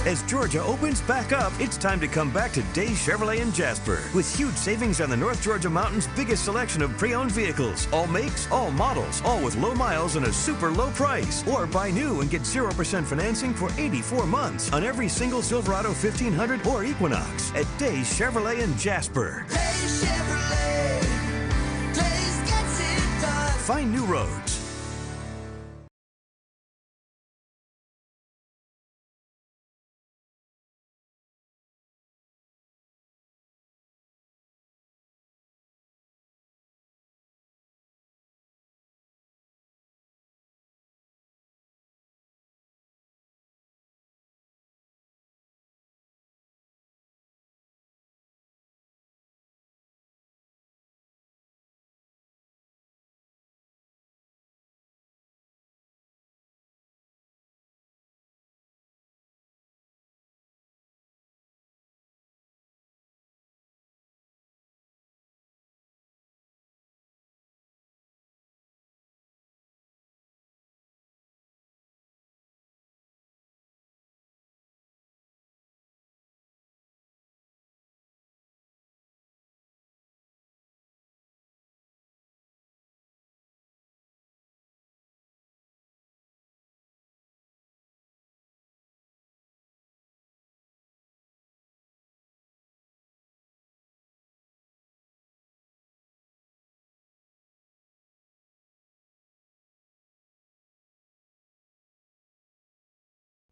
As Georgia opens back up, it's time to come back to Day Chevrolet in Jasper with huge savings on the North Georgia Mountain's biggest selection of pre-owned vehicles. All makes, all models, all with low miles and a super low price. Or buy new and get 0% financing for 84 months on every single Silverado 1500 or Equinox at Day Chevrolet in Jasper. Day Chevrolet, Days gets it done. Find new roads.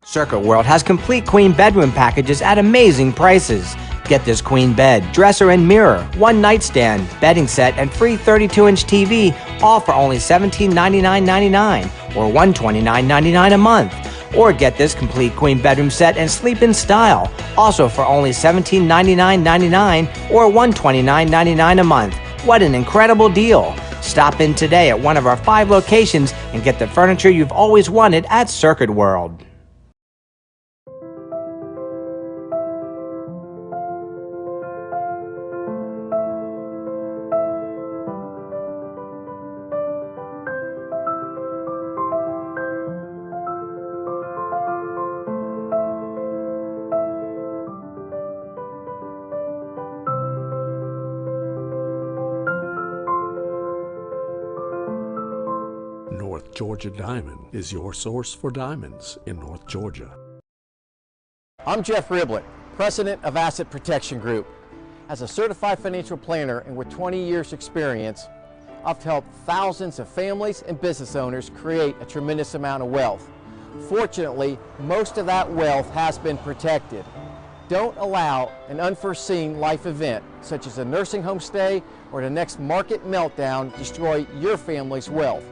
Circuit World has complete queen bedroom packages at amazing prices. Get this queen bed, dresser and mirror, 1 nightstand, bedding set, and free 32-inch TV, all for only $1799.99 or $129.99 a month. Or get this complete queen bedroom set and sleep in style, also for only $1799.99 or $129.99 a month. What an incredible deal! Stop in today at one of our 5 locations and get the furniture you've always wanted at Circuit World. North Georgia Diamond is your source for diamonds in North Georgia. I'm Jeff Riblett, President of Asset Protection Group. As a certified financial planner and with 20 years experience, I've helped thousands of families and business owners create a tremendous amount of wealth. Fortunately, most of that wealth has been protected. Don't allow an unforeseen life event, such as a nursing home stay or the next market meltdown, destroy your family's wealth.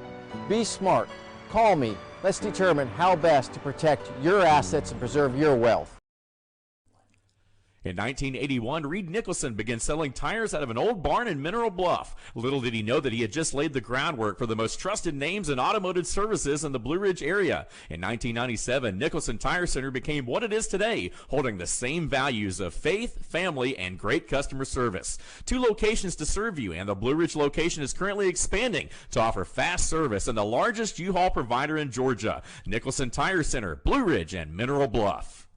Be smart. Call me. Let's determine how best to protect your assets and preserve your wealth. In 1981, Reed Nicholson began selling tires out of an old barn in Mineral Bluff. Little did he know that he had just laid the groundwork for the most trusted names in automotive services in the Blue Ridge area. In 1997, Nicholson Tire Center became what it is today, holding the same values of faith, family, and great customer service. 2 locations to serve you, and the Blue Ridge location is currently expanding to offer fast service and the largest U-Haul provider in Georgia. Nicholson Tire Center, Blue Ridge, and Mineral Bluff.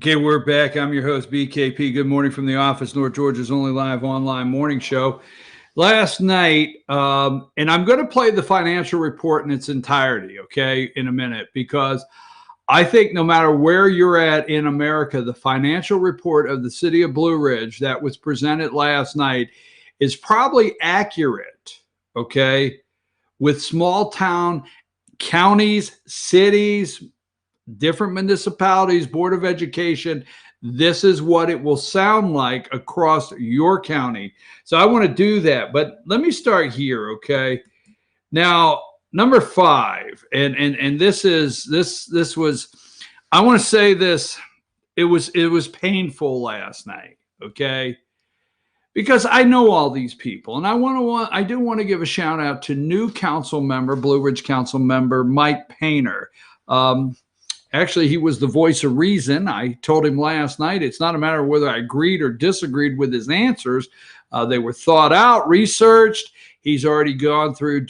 Okay, we're back. I'm your host, BKP. Good morning from the office, North Georgia's only live online morning show. Last night, and I'm going to play the financial report in its entirety, okay, in a minute, because I think no matter where you're at in America, the financial report of the city of Blue Ridge that was presented last night is probably accurate, okay, with small town counties, cities, different municipalities, Board of Education. This is what it will sound like across your county. So I want to do that. But let me start here, okay? Now, number 5, and this was, I want to say this, it was painful last night, okay? Because I know all these people, and I do want to give a shout out to new council member, Blue Ridge council member Mike Painter. Actually, he was the voice of reason. I told him last night, it's not a matter of whether I agreed or disagreed with his answers. They were thought out, researched. He's already gone through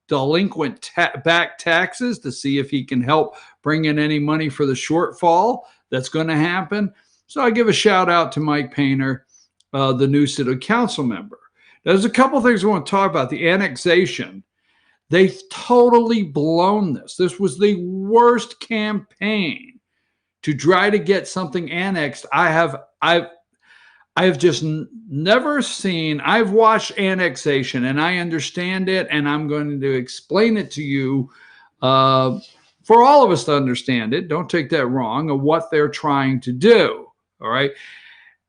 delinquent back taxes to see if he can help bring in any money for the shortfall that's going to happen. So I give a shout out to Mike Painter, the new city council member. There's a couple things I want to talk about. The annexation. They've totally blown this. This was the worst campaign to try to get something annexed I've just never seen. I've watched annexation and I understand it, and I'm going to explain it to you for all of us to understand it. Don't take that wrong, of what they're trying to do. All right.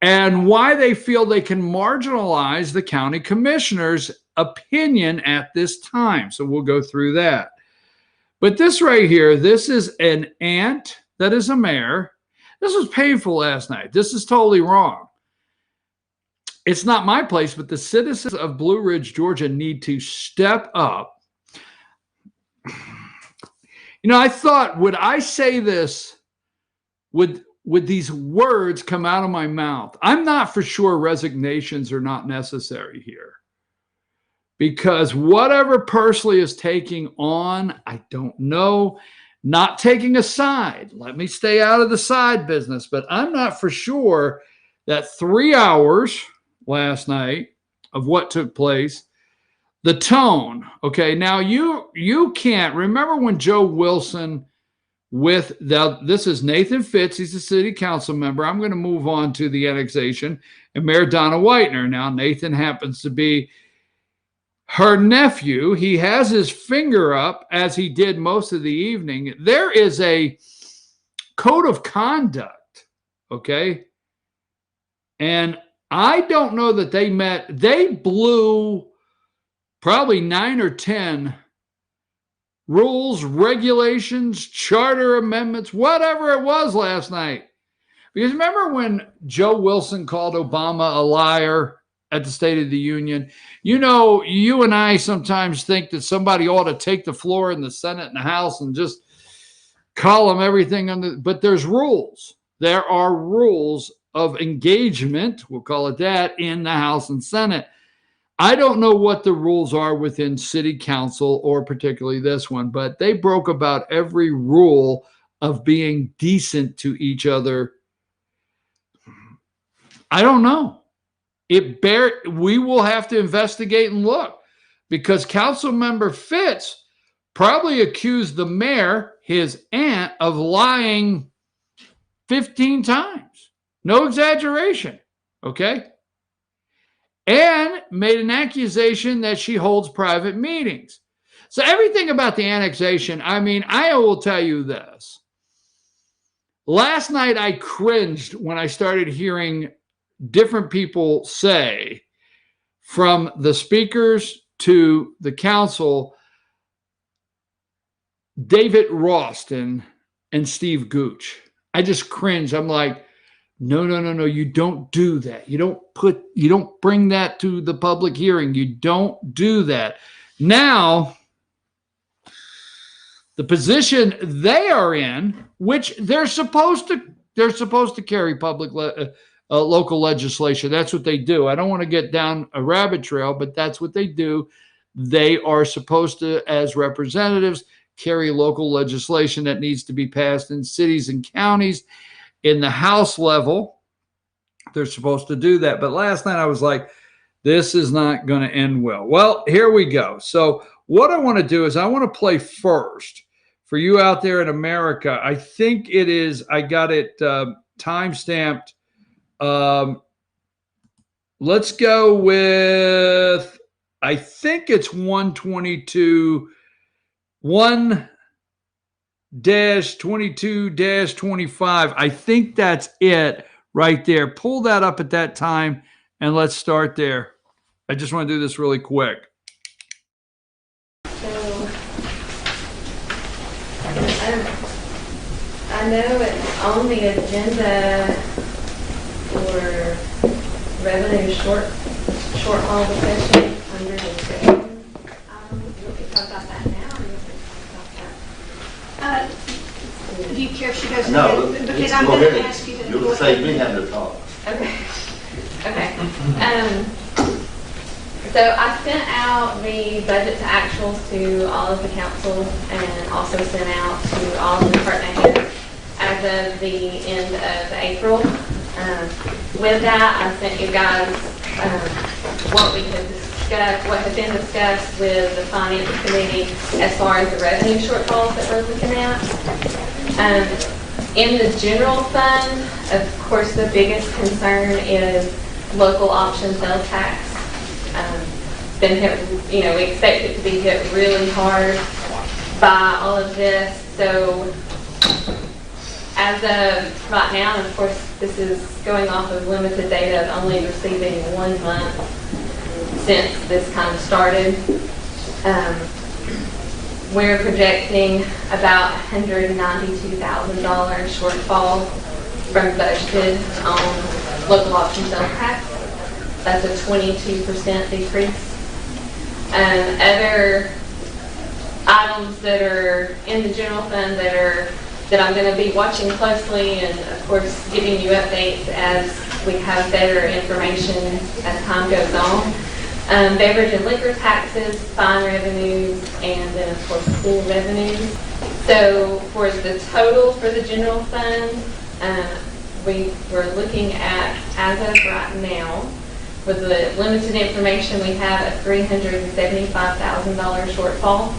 And why they feel they can marginalize the county commissioner's opinion at this time. So we'll go through that. But this right here, this is an aunt that is a mayor. This was painful last night. This is totally wrong. It's not my place, but the citizens of Blue Ridge, Georgia need to step up. You know, I thought, would I say this, would these words come out of my mouth? I'm not for sure resignations are not necessary here. Because whatever Pursley is taking on, I don't know. Not taking a side. Let me stay out of the side business. But I'm not for sure that 3 hours last night of what took place, the tone. Okay, now you can't remember when Joe Wilson this is Nathan Fitz. He's a city council member. I'm going to move on to the annexation and Mayor Donna Whitener. Now, Nathan happens to be her nephew. He has his finger up, as he did most of the evening. There is a code of conduct, okay? And I don't know that they met. They blew probably 9 or 10 rules, regulations, charter amendments, whatever it was last night. Because remember when Joe Wilson called Obama a liar at the State of the Union? You know, you and I sometimes think that somebody ought to take the floor in the Senate and the House and just call them everything but there's rules. There are rules of engagement, we'll call it that, in the House and Senate. I don't know what the rules are within city council, or particularly this one, but they broke about every rule of being decent to each other. I don't know. We will have to investigate and look, because Council Member Fitz probably accused the mayor, his aunt, of lying 15 times. No exaggeration. Okay? And made an accusation that she holds private meetings. So everything about the annexation, I mean, I will tell you this. Last night I cringed when I started hearing different people say, from the speakers to the council, David Ralston and Steve Gooch. I just cringed. I'm like, no, you don't do that. You don't bring that to the public hearing. You don't do that. Now, the position they are in, which they're supposed to carry public local legislation. That's what they do. I don't want to get down a rabbit trail, but that's what they do. They are supposed to, as representatives, carry local legislation that needs to be passed in cities and counties. In the House level, they're supposed to do that. But last night I was like, this is not going to end well. Well, here we go. So what I want to do is I want to play first for you out there in America. I think it is, I got it time-stamped. Let's go with, I think it's 122, 1 22-25. I think that's it right there. Pull that up at that time and let's start there. I just want to do this really quick. So, I know it's on the agenda for revenue shortfall discussion under discussion. You want to talk about that now, or you want to talk about that? Do you care if she goes? No, because I'm going to ask you to. You'll save me having to talk. Okay. Okay. So I sent out the budget to actuals to all of the council and also sent out to all of the department heads as of the end of April. With that, I sent you guys what we had discussed, what had been discussed with the finance committee as far as the revenue shortfalls that we're looking at. In the general fund, of course, the biggest concern is local option sales tax. Been hit, we expect it to be hit really hard by all of this. So as of right now, and of course this is going off of limited data of only receiving 1 month since this kind of started, we're projecting about $192,000 shortfall from budgeted on local option sales tax. That's a 22% decrease. Other items that are in the general fund that I'm going to be watching closely, and of course giving you updates as we have better information as time goes on. Beverage and liquor taxes, fine revenues, and then of course pool revenues. So for the total for the general fund, we were looking at, as of right now, with the limited information we have, a $375,000 shortfall.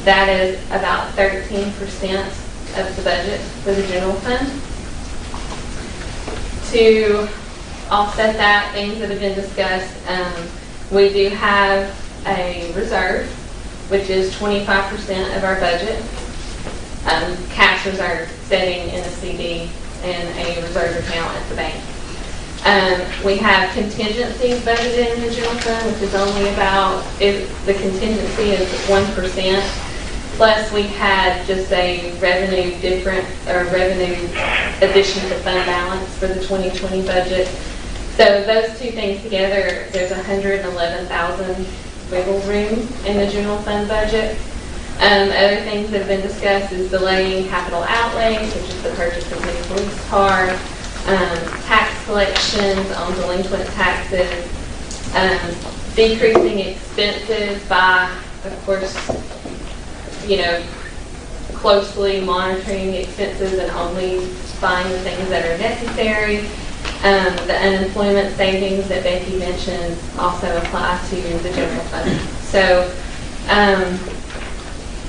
That is about 13% of the budget for the general fund. To offset that, things that have been discussed, we do have a reserve, which is 25% of our budget. Cash reserve sitting in a CD and a reserve account at the bank. We have contingencies budgeted in the general fund, which is only about, the contingency is 1%. Plus we had just a revenue addition to fund balance for the 2020 budget. So those two things together, there's 111,000 wiggle room in the general fund budget. Other things that have been discussed is delaying capital outlays, such as the purchase of new police car, tax collections on delinquent taxes, decreasing expenses by, of course, closely monitoring expenses and only buying the things that are necessary. The unemployment savings that Becky mentioned also apply to the general fund. So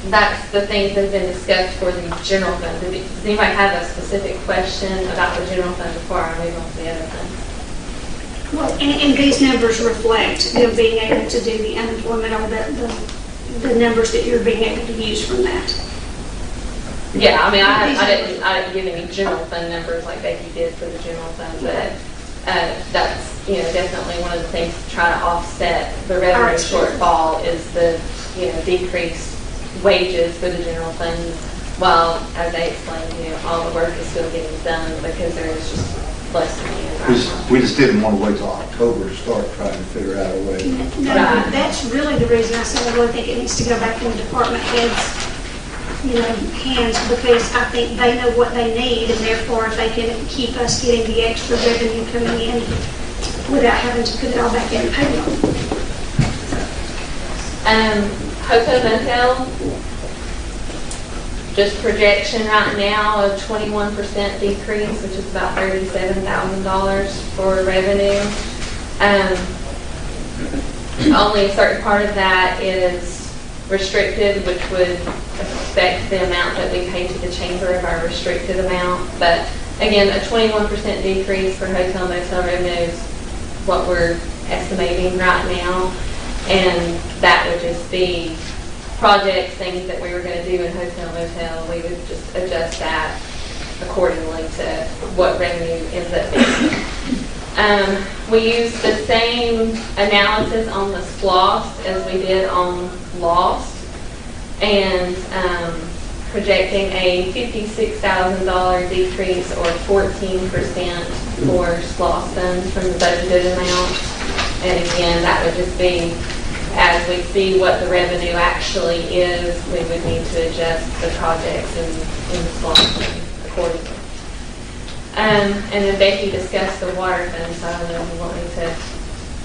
that's the things that have been discussed for the general fund. Does anybody have a specific question about the general fund before I move on to the other funds? Well, and these numbers reflect them being able to do the unemployment, or the numbers that you're being able to use from that. Yeah, I mean, I didn't give any general fund numbers like Becky did for the general fund, but that's definitely one of the things to try to offset the revenue shortfall is the decreased wages for the general fund. While, as I explained, all the work is still getting done because there is just less money in our We just didn't want to wait till October to start trying to figure out a way. No, that's really the reason I said I really think it needs to go back in the department heads' hands, because I think they know what they need, and therefore if they can keep us getting the extra revenue coming in without having to put it all back in payroll. Hotel motel, just projection right now of 21% decrease, which is about $37,000 for revenue. Only a certain part of that is restricted, which would affect the amount that we pay to the chamber of our restricted amount. But again, a 21% decrease for hotel motel revenue is what we're estimating right now. And that would just be projects, things that we were going to do in hotel motel, we would just adjust that accordingly to what revenue ends up being. We used the same analysis on the SPLOST as we did on LOST, and projecting a $56,000 decrease or 14% for SPLOST funds from the budgeted amount. And again, that would just be as we see what the revenue actually is, we would need to adjust the projects in the SPLOST accordingly. And then Becky discussed the water fund, so I don't know if you want me to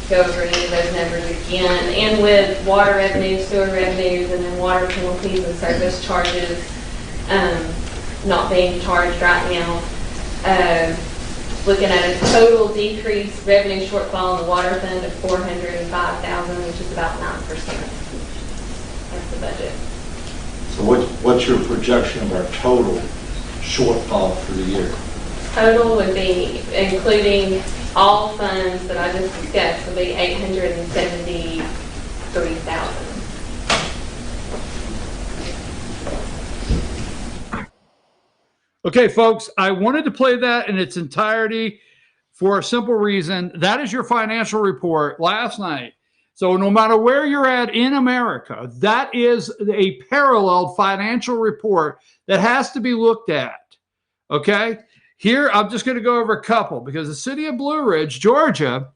go over any of those numbers again. And with water revenues, sewer revenues, and then water penalties and service charges not being charged right now, looking at a total decrease revenue shortfall in the water fund of $405,000, which is about 9%. That's the budget. So what's your projection of our total shortfall for the year? Total would be, including all funds that I just discussed, would be $873,000. Okay, folks, I wanted to play that in its entirety for a simple reason. That is your financial report last night. So no matter where you're at in America, that is a paralleled financial report that has to be looked at. Okay? Here, I'm just going to go over a couple because the city of Blue Ridge, Georgia,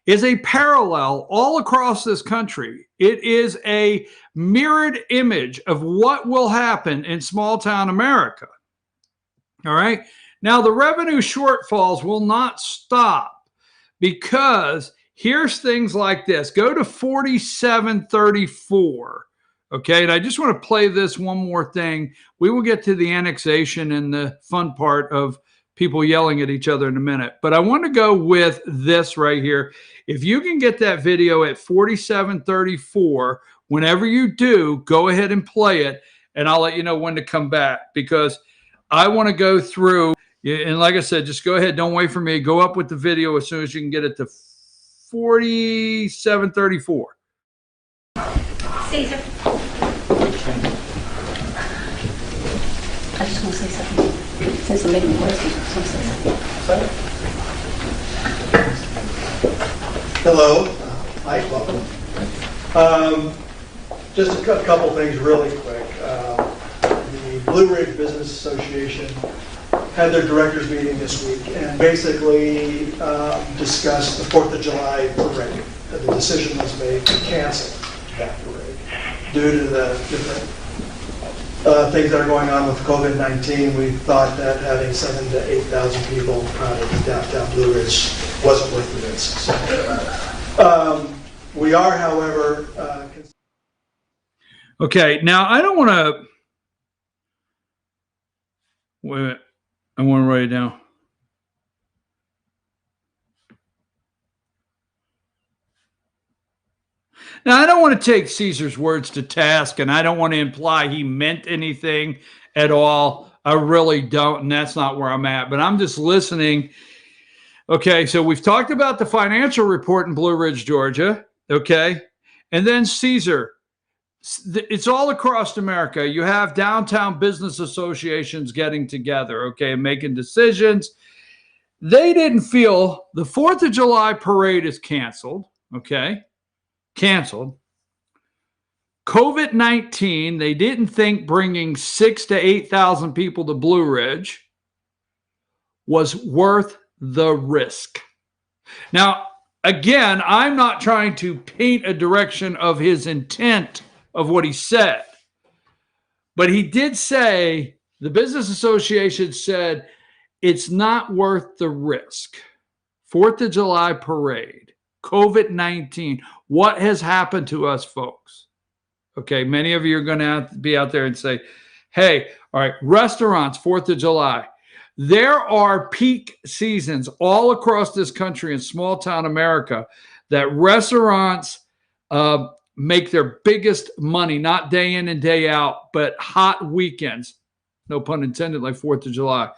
is a parallel all across this country. It is a mirrored image of what will happen in small town America. All right. Now, the revenue shortfalls will not stop because here's things like this. Go to 4734. Okay. And I just want to play this one more thing. We will get to the annexation and the fun part of people yelling at each other in a minute. But I want to go with this right here. If you can get that video at 4734, whenever you do, go ahead and play it, and I'll let you know when to come back because I want to go through. And like I said, just go ahead. Don't wait for me. Go up with the video as soon as you can get it to 4734. Caesar. I just want to say something. Since the meeting was, I just want to say something. Hello, Mike, welcome. Just a couple things really quick. The Blue Ridge Business Association had their directors meeting this week and basically discussed the 4th of July parade. The decision was made to cancel that parade due to the different things that are going on with COVID-19. We thought that having 7,000 to 8,000 people crowded in downtown Blue Ridge wasn't worth the risk. So, we are, however, okay. Now I don't want to. Wait a minute. I want to write it down. Now, I don't want to take Caesar's words to task, and I don't want to imply he meant anything at all. I really don't, and that's not where I'm at. But I'm just listening. Okay, so we've talked about the financial report in Blue Ridge, Georgia. Okay, and then Caesar. It's all across America. You have downtown business associations getting together, okay, and making decisions. They didn't feel the 4th of July parade is canceled, okay? Canceled. COVID-19, they didn't think bringing 6,000 to 8,000 people to Blue Ridge was worth the risk. Now, again, I'm not trying to paint a direction of his intent of what he said, but he did say, the business association said, it's not worth the risk. 4th of July parade, COVID-19. What has happened to us, folks? Okay, many of you are going to have to be out there and say, hey, all right, restaurants, 4th of July. There are peak seasons all across this country in small town America that restaurants make their biggest money, not day in and day out, but hot weekends, no pun intended, like 4th of July.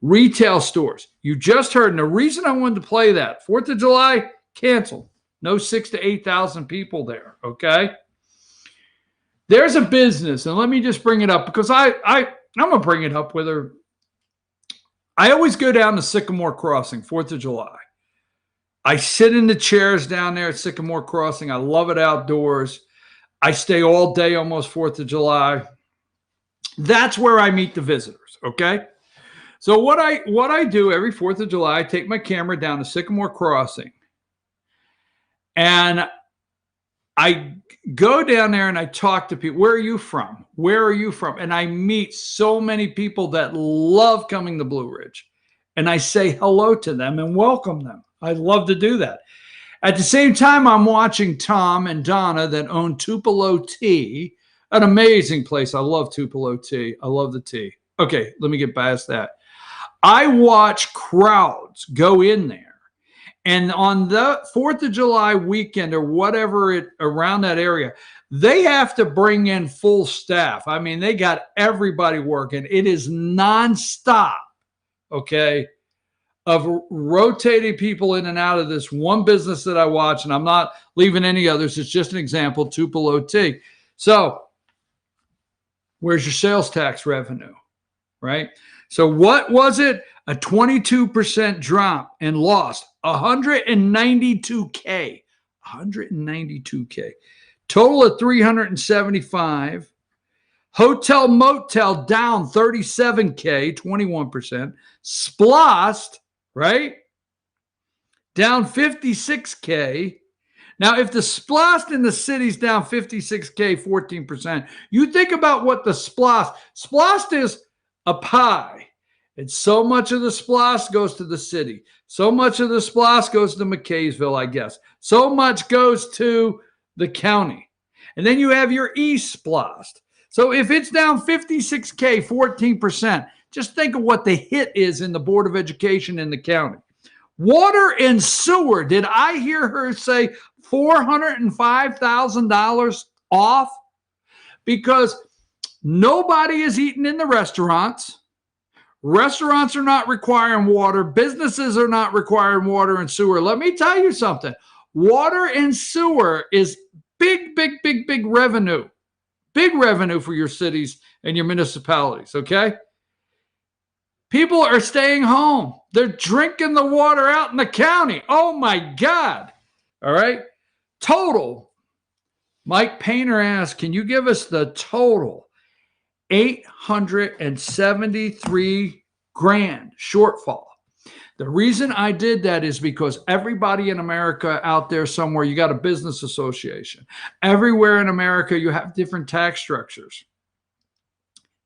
Retail stores, you just heard, and the reason I wanted to play that, 4th of July, canceled. No 6,000 to 8,000 people there, okay? There's a business, and let me just bring it up because I'm going to bring it up with her. I always go down to Sycamore Crossing, 4th of July. I sit in the chairs down there at Sycamore Crossing. I love it outdoors. I stay all day almost 4th of July. That's where I meet the visitors, okay? So what I do every 4th of July, I take my camera down to Sycamore Crossing, and I go down there and I talk to people. Where are you from? Where are you from? And I meet so many people that love coming to Blue Ridge. And I say hello to them and welcome them. I love to do that. At the same time, I'm watching Tom and Donna that own Tupelo Tea, an amazing place. I love Tupelo Tea. I love the tea. Okay, let me get past that. I watch crowds go in there. And on the 4th of July weekend or whatever around that area, they have to bring in full staff. I mean, they got everybody working. It is nonstop, okay, of rotating people in and out of this one business that I watch. And I'm not leaving any others. It's just an example, Tupelo Tea. So where's your sales tax revenue, right? So what was it? A 22% drop and lost $192K. 192K. Total of 375. Hotel motel down 37K, 21%. Splost, right? Down 56K. Now, if the Splost in the city's down 56K, 14%, you think about what the Splost is a pie. And so much of the Splost goes to the city. So much of the Splost goes to McKaysville, I guess. So much goes to the county. And then you have your East Splost. So if it's down 56K, 14%, just think of what the hit is in the Board of Education in the county. Water and sewer, did I hear her say $405,000 off? Because nobody is eating in the restaurants. Restaurants are not requiring water. Businesses are not requiring water and sewer. Let me tell you something. Water and sewer is big revenue. Big revenue for your cities and your municipalities, okay? People are staying home. They're drinking the water out in the county. Oh, my God. All right? Total. Mike Painter asked, can you give us the total? $873 grand shortfall. The reason I did that is because everybody in America out there somewhere, you got a business association. Everywhere in America, you have different tax structures.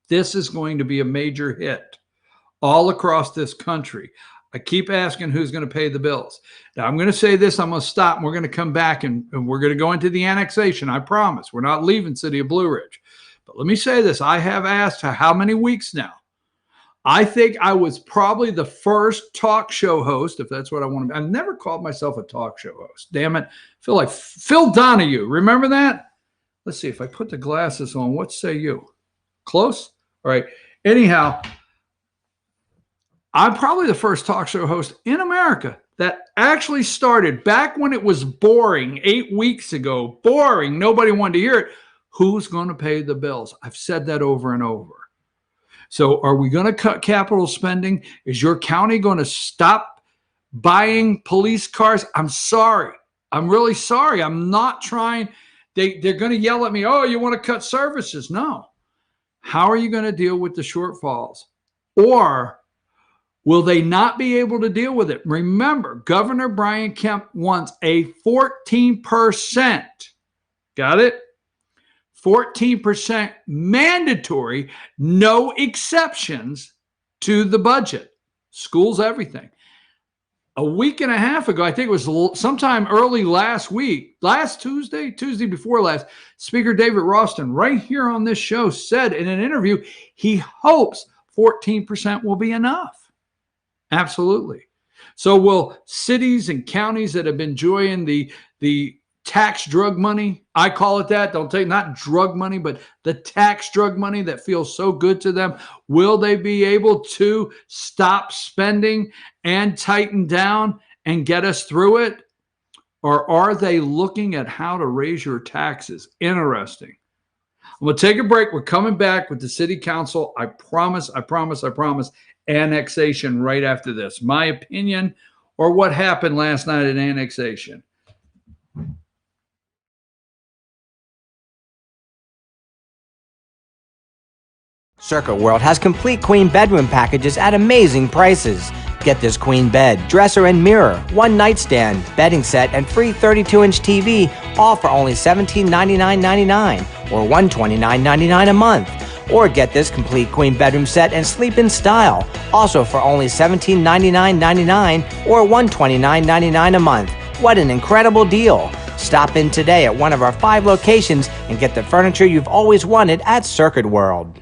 This is going to be a major hit all across this country. I keep asking who's going to pay the bills. Now, I'm going to say this. I'm going to stop, and we're going to come back, and we're going to go into the annexation. I promise. We're not leaving City of Blue Ridge. But let me say this. I have asked how many weeks now. I think I was probably the first talk show host, if that's what I want to be. I've never called myself a talk show host. Damn it. I feel like Phil Donahue. Remember that? Let's see. If I put the glasses on, what say you? Close? All right. Anyhow, I'm probably the first talk show host in America that actually started back when it was boring 8 weeks ago. Boring. Nobody wanted to hear it. Who's going to pay the bills? I've said that over and over. So are we going to cut capital spending? Is your county going to stop buying police cars? I'm sorry. I'm really sorry. I'm not trying. They're going to yell at me, oh, you want to cut services? No. How are you going to deal with the shortfalls? Or will they not be able to deal with it? Remember, Governor Brian Kemp wants a 14%. Got it? 14% mandatory, no exceptions to the budget. Schools, everything. A week and a half ago, I think it was sometime early last week, last Tuesday before last, Speaker David Ralston, right here on this show, said in an interview, he hopes 14% will be enough. Absolutely. So will cities and counties that have been enjoying the tax drug money, I call it that, don't take, not drug money, but the tax drug money that feels so good to them, will they be able to stop spending and tighten down and get us through it? Or are they looking at how to raise your taxes? Interesting. I'm going to take a break. We're coming back with the city council. I promise, I promise, I promise. Annexation right after this. My opinion or what happened last night at annexation. Circuit World has complete queen bedroom packages at amazing prices. Get this queen bed, dresser and mirror, one nightstand, bedding set, and free 32-inch TV, all for only $1799.99 or $129.99 a month. Or get this complete queen bedroom set and sleep in style, also for only $1799.99 or $129.99 a month. What an incredible deal! Stop in today at one of our 5 locations and get the furniture you've always wanted at Circuit World.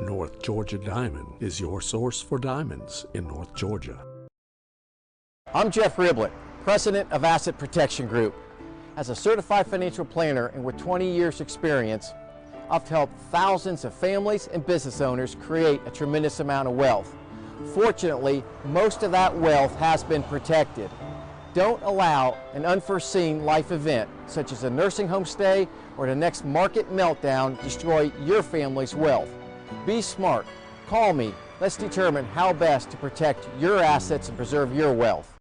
North Georgia Diamond is your source for diamonds in North Georgia. I'm Jeff Riblett, President of Asset Protection Group. As a certified financial planner and with 20 years experience, I've helped thousands of families and business owners create a tremendous amount of wealth. Fortunately, most of that wealth has been protected. Don't allow an unforeseen life event, such as a nursing home stay or the next market meltdown, destroy your family's wealth. Be smart. Call me. Let's determine how best to protect your assets and preserve your wealth.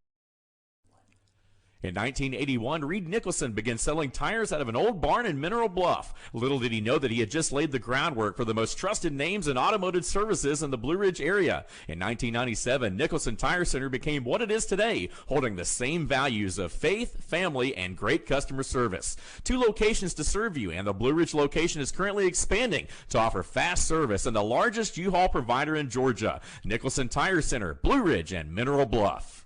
In 1981, Reed Nicholson began selling tires out of an old barn in Mineral Bluff. Little did he know that he had just laid the groundwork for the most trusted names in automotive services in the Blue Ridge area. In 1997, Nicholson Tire Center became what it is today, holding the same values of faith, family, and great customer service. 2 locations to serve you, and the Blue Ridge location is currently expanding to offer fast service and the largest U-Haul provider in Georgia. Nicholson Tire Center, Blue Ridge, and Mineral Bluff.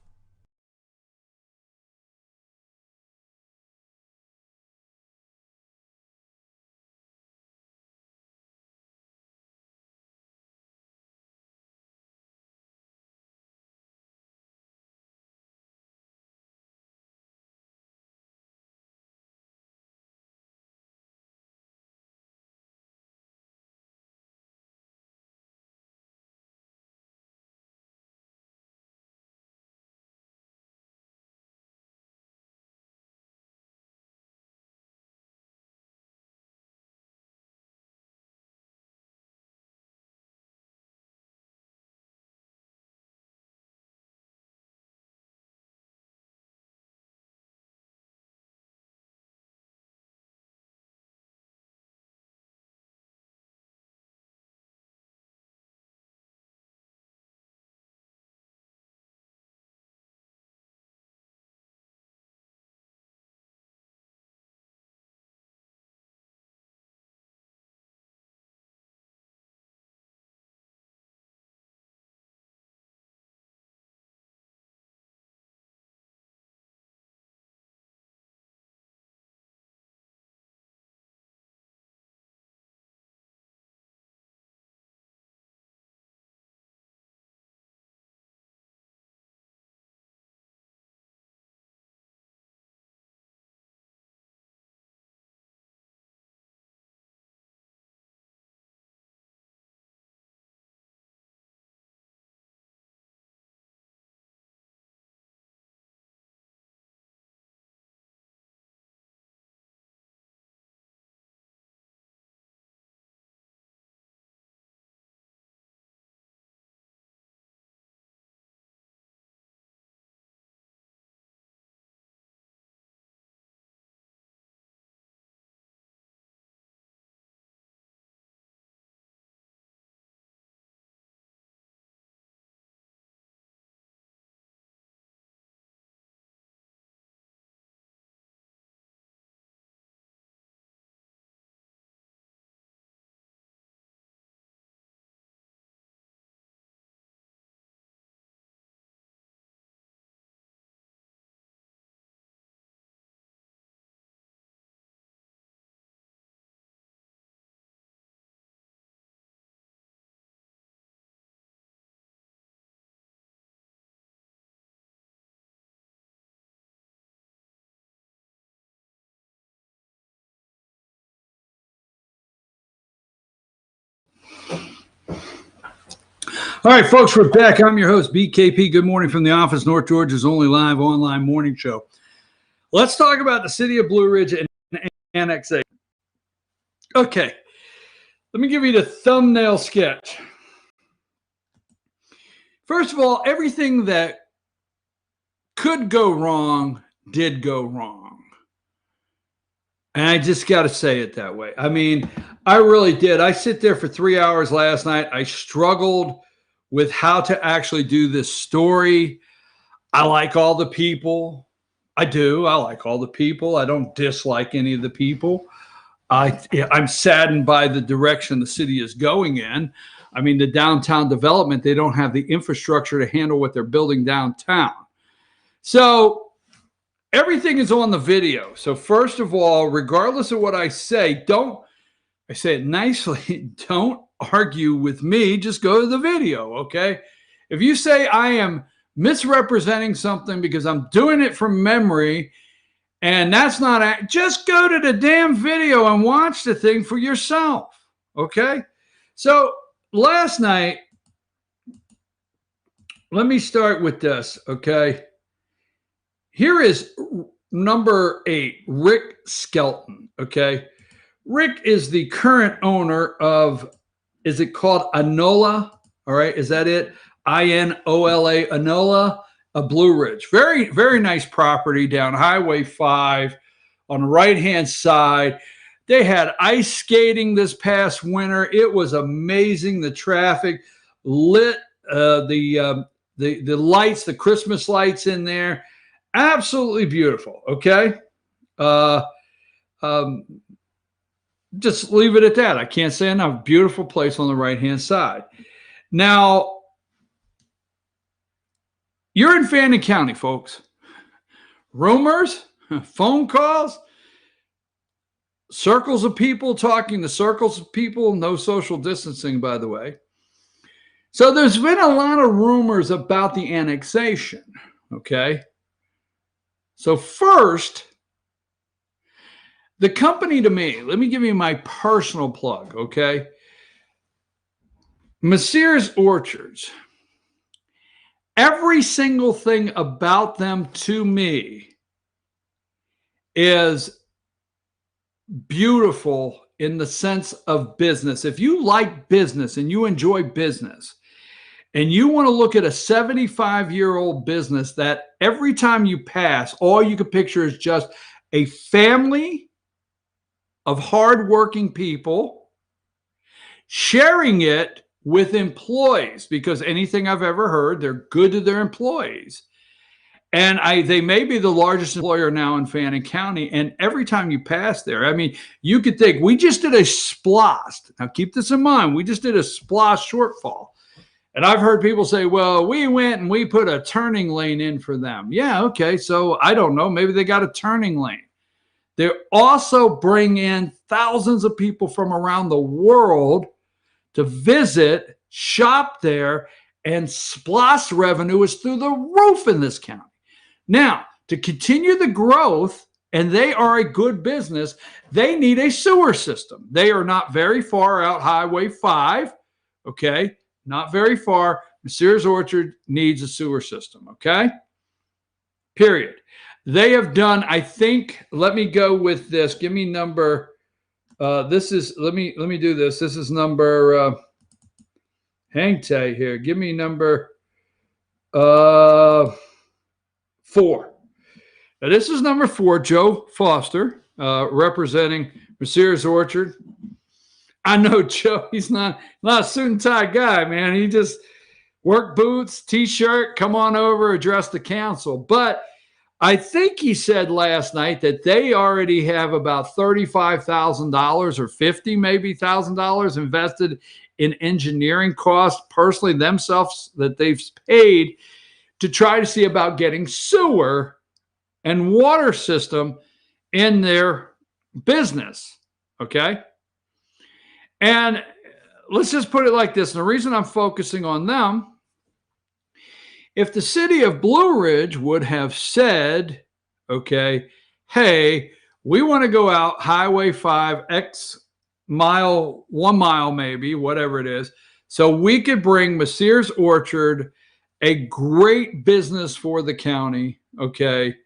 All right, folks, we're back. I'm your host, BKP. Good morning from the office, North Georgia's only live online morning show. Let's talk about the city of Blue Ridge and annexation. Okay, let me give you the thumbnail sketch. First of all, everything that could go wrong did go wrong. And I just got to say it that way. I mean, I really did. I sit there for 3 hours last night. I struggled with how to actually do this story. I like all the people. I do. I like all the people. I don't dislike any of the people. I'm saddened by the direction the city is going in. I mean, the downtown development, they don't have the infrastructure to handle what they're building downtown. So everything is on the video. So first of all, regardless of what I say, I say it nicely, don't argue with me. Just go to the video, okay? If you say I am misrepresenting something because I'm doing it from memory and that's not, just go to the damn video and watch the thing for yourself, okay? So last night, let me start with this, okay? Here is number 8, Rick Skelton, okay? Rick is the current owner of, is it called Anola? All right, is that it? I-N-O-L-A, Anola, Blue Ridge. Very, very nice property down Highway 5 on the right-hand side. They had ice skating this past winter. It was amazing. The traffic lit, the lights, the Christmas lights in there. Absolutely beautiful, okay? Just leave it at that. I can't say enough. Beautiful place on the right-hand side. Now, you're in Fannin County, folks. Rumors, phone calls, circles of people talking to circles of people, no social distancing, by the way. So there's been a lot of rumors about the annexation, okay? So first, the company to me, let me give you my personal plug, okay? Messrs. Orchards. Every single thing about them to me is beautiful in the sense of business. If you like business and you enjoy business and you want to look at a 75-year-old business that every time you pass, all you can picture is just a family of hardworking people sharing it with employees, because anything I've ever heard, they're good to their employees. And they may be the largest employer now in Fannin County. And every time you pass there, I mean, you could think, we just did a SPLOST. Now keep this in mind. We just did a SPLOST shortfall. And I've heard people say, well, we went and we put a turning lane in for them. Yeah, okay. So I don't know. Maybe they got a turning lane. They also bring in thousands of people from around the world to visit, shop there, and SPLOST revenue is through the roof in this county. Now, to continue the growth, and they are a good business, they need a sewer system. They are not very far out Highway 5, okay? Not very far. Messrs. Orchard needs a sewer system, okay? Period. They have done, I think, let me go with this. Give me number, this is, let me do this. This is number, hang tight here. Give me number 4. Now, this is number 4, Joe Foster, representing Messrs. Orchard. I know Joe, he's not a suit and tie guy, man. He just work boots, t-shirt, come on over, address the council. But I think he said last night that they already have about $35,000 or $50 maybe $1,000 invested in engineering costs personally themselves that they've paid to try to see about getting sewer and water system in their business, okay? And let's just put it like this. And the reason I'm focusing on them, if the city of Blue Ridge would have said, okay, hey, we want to go out Highway 5, X mile, 1 mile maybe, whatever it is, So we could bring Messrs. Orchard, a great business for the county, okay,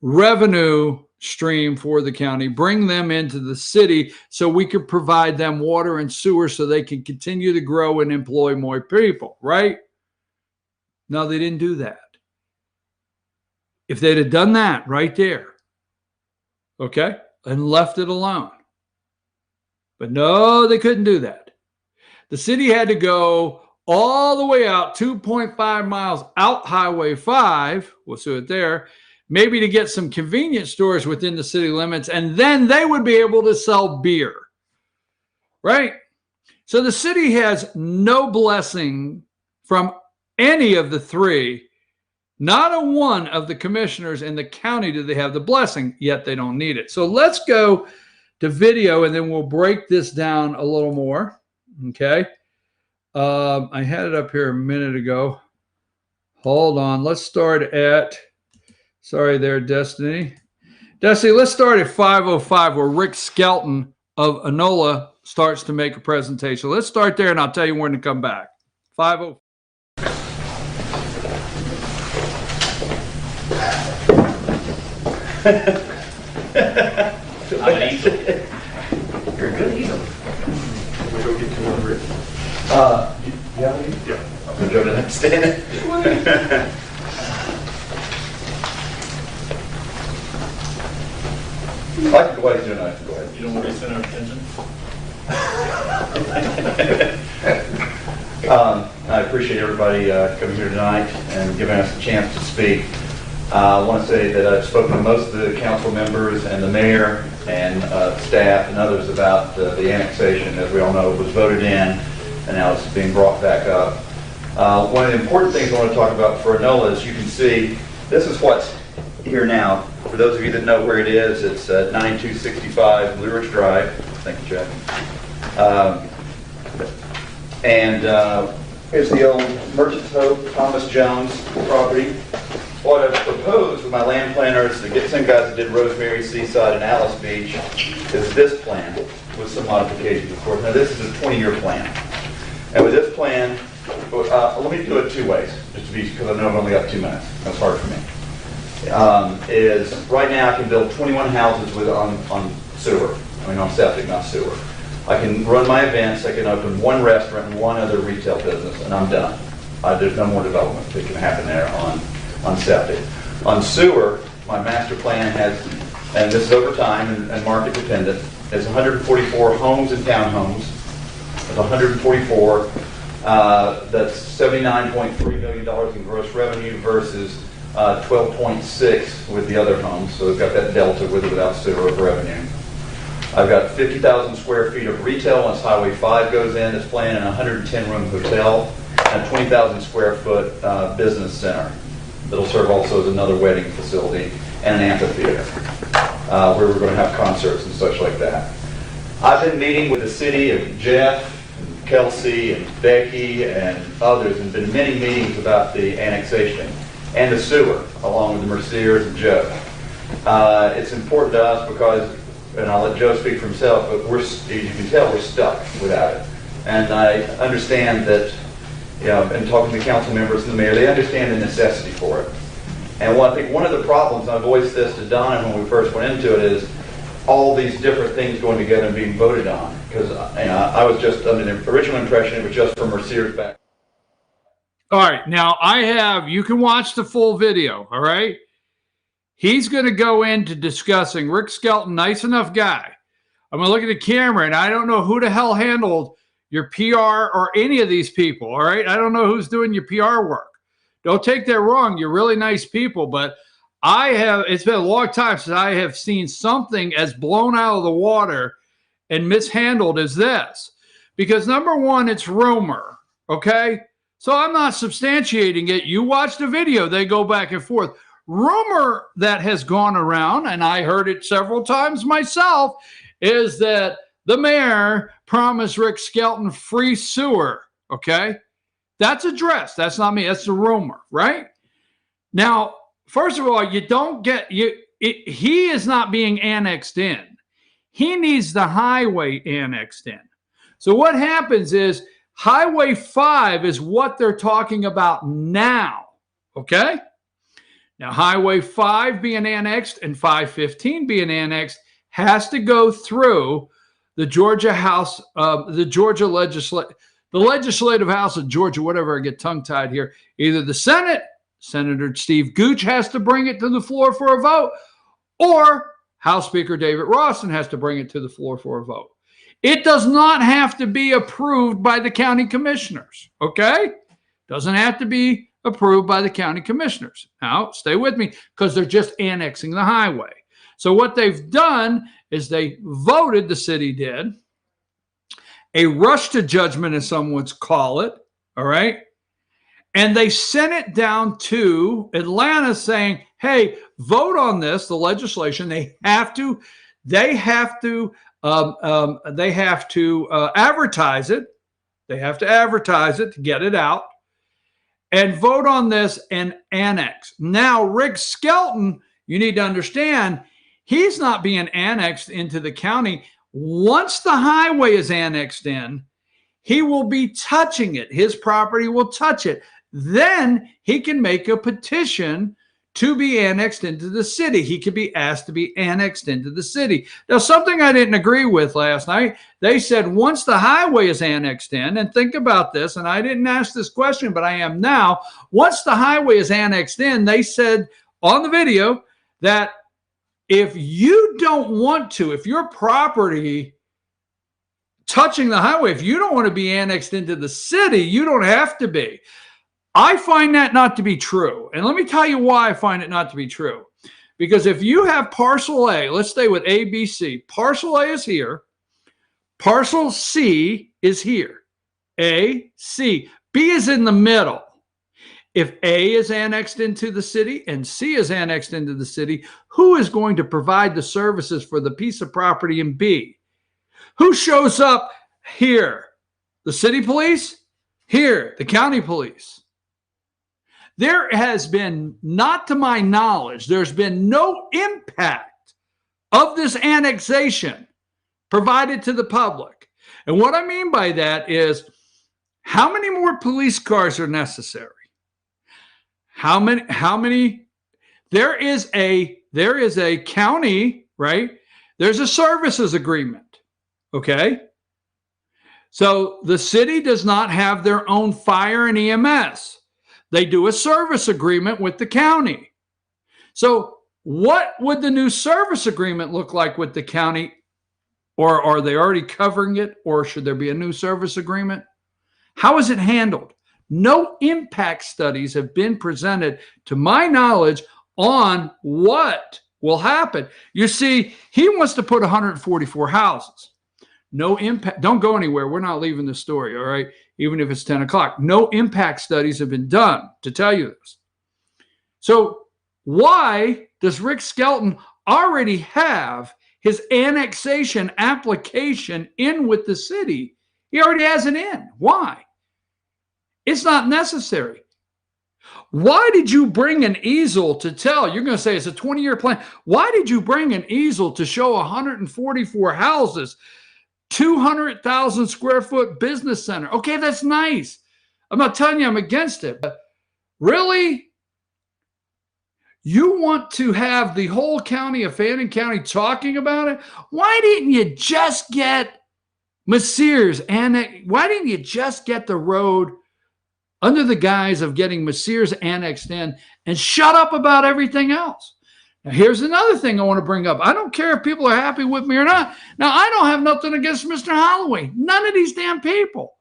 revenue stream for the county, bring them into the city so we could provide them water and sewer so they can continue to grow and employ more people, right? No, they didn't do that. If they'd have done that right there, okay, and left it alone. But no, they couldn't do that. The city had to go all the way out 2.5 miles out Highway 5, we'll see it there, maybe to get some convenience stores within the city limits, and then they would be able to sell beer, right? So the city has no blessing from any of the three. Not a one of the commissioners in the county do they have the blessing, yet they don't need it. So let's go to video, and then we'll break this down a little more, okay? I had it up here a minute ago. Hold on. Let's start at, sorry there, Destiny. Destiny, let's start at 5:05 where Rick Skelton of Enola starts to make a presentation. Let's start there, and I'll tell you when to come back. 5:05. I'm an easel. You're a good easel. We'll go get to one, Rick. Yeah. I'm going to go to that stand. I like the way he's doing it. Go ahead. You don't want to be center of attention? I appreciate everybody coming here tonight and giving us a chance to speak. I want to say that I've spoken to most of the council members and the mayor and staff and others about the annexation. As we all know, it was voted in and now it's being brought back up. One of the important things I want to talk about for Enola is you can see this is what's here now. For those of you that know where it is, it's 9265 Blue Ridge Drive. Thank you, Jack. Here's the old Merchant's Hope, Thomas Jones property. What I've proposed with my land planners, the same guys that did Rosemary, Seaside, and Alice Beach, is this plan with some modifications, of course. Now, this is a 20-year plan. And with this plan, let me do it two ways, just to be, because I know I've only got 2 minutes. That's hard for me. Is right now I can build 21 houses on sewer. I mean, on septic, not sewer. I can run my events. I can open one restaurant and one other retail business, and I'm done. There's no more development that can happen there on septic. On sewer, my master plan has, and this is over time and market dependent, is 144 homes and townhomes. There's 144. That's $79.3 million in gross revenue versus 12.6 with the other homes. So we've got that delta with or without sewer of revenue. I've got 50,000 square feet of retail once Highway 5 goes in. It's planned, and a 110-room hotel and a 20,000 square foot business center that'll serve also as another wedding facility and an amphitheater where we're going to have concerts and such like that. I've been meeting with the city of Jeff, and Kelsey, and Becky, and others, and been many meetings about the annexation and the sewer, along with the Merciers and Joe. It's important to us because, and I'll let Joe speak for himself, but as you can tell, we're stuck without it. And I understand that, and talking to council members and the mayor, they understand the necessity for it. And I think one of the problems, and I voiced this to Donna when we first went into it, is all these different things going together and being voted on. Because I was just under the original impression it was just for Merciers back. All right, now you can watch the full video, all right? He's going to go into discussing Rick Skelton, nice enough guy. I'm going to look at the camera, and I don't know who the hell handled your PR or any of these people, all right? I don't know who's doing your PR work. Don't take that wrong. You're really nice people, but it's been a long time since I have seen something as blown out of the water and mishandled as this. Because number one, it's rumor, okay? So I'm not substantiating it. You watch the video, they go back and forth. Rumor that has gone around, and I heard it several times myself, is that the mayor promised Rick Skelton free sewer, okay? That's addressed. That's not me. That's the rumor, right? Now, first of all, he is not being annexed in. He needs the highway annexed in. So what happens is Highway 5 is what they're talking about now, okay? Now, Highway 5 being annexed and 515 being annexed has to go through the Georgia House, the Legislative House of Georgia, whatever, I get tongue-tied here. Either the Senate, Senator Steve Gooch has to bring it to the floor for a vote, or House Speaker David Rawson has to bring it to the floor for a vote. It does not have to be approved by the county commissioners, okay? Doesn't have to be approved by the county commissioners. Now, stay with me, because they're just annexing the highway. So what they've done is they voted, the city did, a rush to judgment, as some would call it, all right? And they sent it down to Atlanta saying, hey, vote on this, the legislation. They have to advertise it. They have to advertise it to get it out and vote on this and annex. Now, Rick Skelton, you need to understand, he's not being annexed into the county. Once the highway is annexed in, he will be touching it. His property will touch it. Then he can make a petition to be annexed into the city. He could be asked to be annexed into the city. Now, something I didn't agree with last night, they said once the highway is annexed in, and think about this, and I didn't ask this question, but I am now. Once the highway is annexed in, they said on the video that if you don't want to, if your property touching the highway, if you don't want to be annexed into the city, you don't have to be. I find that not to be true. And let me tell you why I find it not to be true. Because if you have parcel A, let's stay with A, B, C. Parcel A is here. Parcel C is here. A, C. B is in the middle. If A is annexed into the city and C is annexed into the city, who is going to provide the services for the piece of property in B? Who shows up here? The city police? Here, the county police. There has been, not to my knowledge, there's been no impact of this annexation provided to the public. And what I mean by that is, how many more police cars are necessary? How many? There is a county, right? There's a services agreement, okay? So the city does not have their own fire and EMS. They do a service agreement with the county. So what would the new service agreement look like with the county? Or are they already covering it? Or should there be a new service agreement? How is it handled? No impact studies have been presented, to my knowledge, on what will happen. You see, he wants to put 144 houses. No impact. Don't go anywhere. We're not leaving the story, all right? Even if it's 10 o'clock. No impact studies have been done to tell you this. So why does Rick Skelton already have his annexation application in with the city? He already has it in. Why? It's not necessary. Why did you bring an easel to tell? You're going to say it's a 20-year plan. Why did you bring an easel to show 144 houses? 200,000 square foot business center. Okay, that's nice. I'm not telling you I'm against it, but really? You want to have the whole county of Fannin County talking about it? Why didn't you just get Messiers why didn't you just get the road under the guise of getting Messiers annexed in and shut up about everything else? Now, here's another thing I want to bring up. I don't care if people are happy with me or not. Now, I don't have nothing against Mr. Holloway. None of these damn people.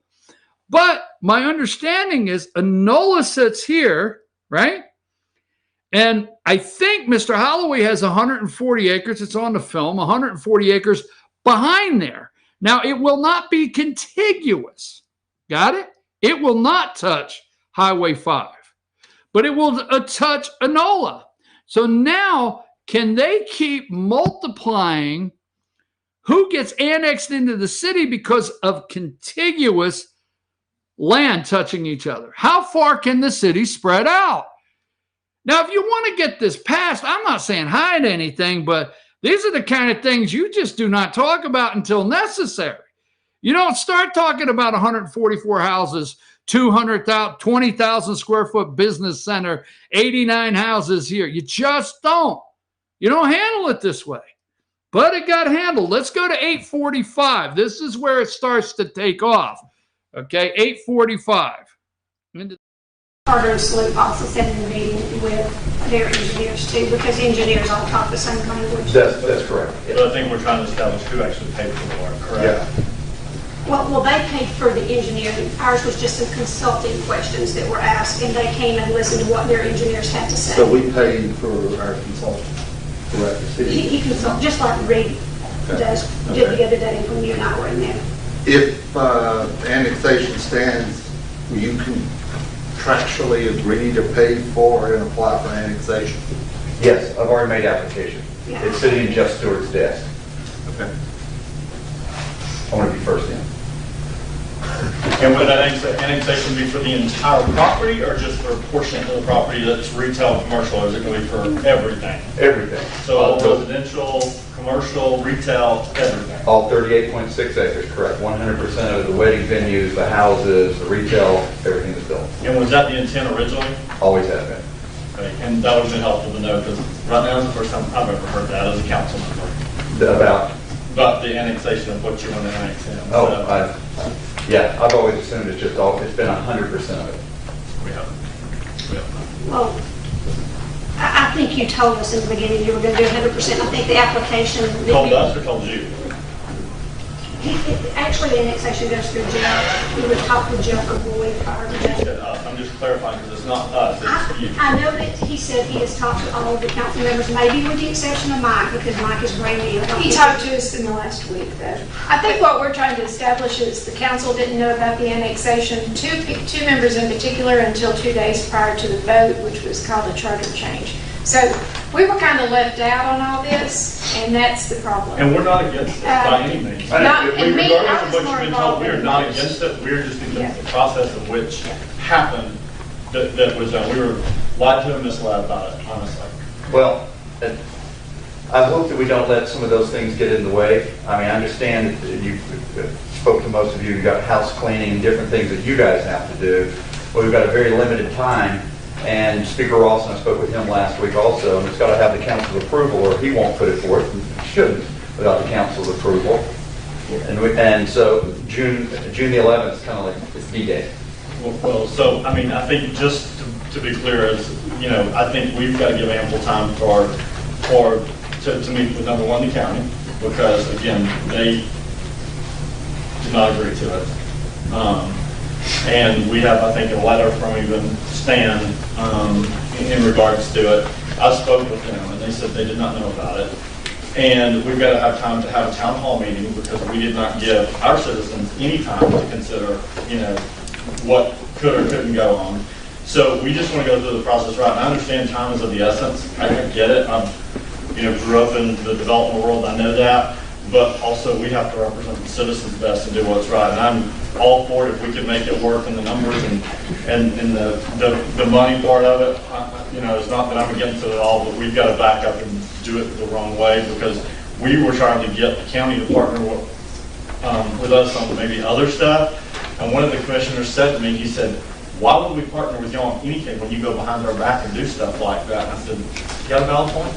But my understanding is Enola sits here, right? And I think Mr. Holloway has 140 acres. It's on the film, 140 acres behind there. Now, it will not be contiguous. Got it? It will not touch Highway 5. But it will touch Enola. So now, can they keep multiplying who gets annexed into the city because of contiguous land touching each other? How far can the city spread out? Now, if you want to get this passed, I'm not saying hide anything, but these are the kind of things you just do not talk about until necessary. You don't start talking about 144 houses, 200,000, 20,000 square foot business center, 89 houses here. You just don't. You don't handle it this way. But it got handled. Let's go to 845. This is where it starts to take off. Okay, 845. Carter and Sloop also said in the meeting with their engineers too, because engineers all talk the same language. That's correct. But I think we're trying to establish who actually paid for the work, correct? Yeah. Well, they paid for the engineering. Ours was just some consulting questions that were asked, and they came and listened to what their engineers had to say. So we paid for our consultant, correct? He consulted, just like Reed did the other day when you and I were in there. If annexation stands, you can contractually agree to pay for and apply for annexation? Yes, I've already made application. Yeah. It's sitting in Jeff Stewart's desk. Okay. I want to be first in. And would that annexation be for the entire property or just for a portion of the property that's retail and commercial, or is it going to be for everything? Everything. So all residential, commercial, retail, everything? All 38.6 acres, correct. 100% of the wedding venues, the houses, the retail, everything is built. And was that the intent originally? Always has been. Okay. And that would have been helpful to know, because right now is the first time I've ever heard that as a council member. About the annexation of what you want to annex in. Oh, yeah, I've always assumed it's just all, it's been 100% of it. We haven't. Well, I think you told us in the beginning you were going to do 100%. I think the application... Told us or told you? Actually, the annexation goes through Jeff. We would talk to Jeff or Boyd prior to that. I'm just clarifying because it's not us, it's you. I know that he said he has talked to all of the council members, maybe with the exception of Mike, because Mike is brand new. He talked to us in the last week, though. I think what we're trying to establish is the council didn't know about the annexation, two members in particular, until 2 days prior to the vote, which was called a charter change. So we were kind of left out on all this, and that's the problem. And we're not against it by any means. Regardless of what you've been told, we are not against it. We're just against the process of which happened that was done. We were lied to and misled about it, honestly. Well, I hope that we don't let some of those things get in the way. I mean, I understand that you spoke to most of you, you've got house cleaning and different things that you guys have to do. But we've got a very limited time. And Speaker Rawson, I spoke with him last week also, and it's got to have the council's approval, or he won't put it forth, and shouldn't, without the council's approval. And so June the 11th is kind of like it's D-Day. Well, so I mean, I think just to be clear, is I think we've got to give ample time to meet with number one, the county, because again, they did not agree to it. And we have, I think, a letter from even Stan in regards to it. I spoke with them, and they said they did not know about it. And we've got to have time to have a town hall meeting because we did not give our citizens any time to consider, what could or couldn't go on. So we just want to go through the process right. And I understand time is of the essence. I get it. I, grew up in the development world. I know that. But also we have to represent the citizens best and do what's right. And I'm all for it if we can make it work in the numbers and the money part of it. It's not that I'm against it at all, but we've got to back up and do it the wrong way because we were trying to get the county to partner with us on maybe other stuff. And one of the commissioners said to me, he said, why would we partner with you on anything when you go behind our back and do stuff like that? And I said, you got a valid point?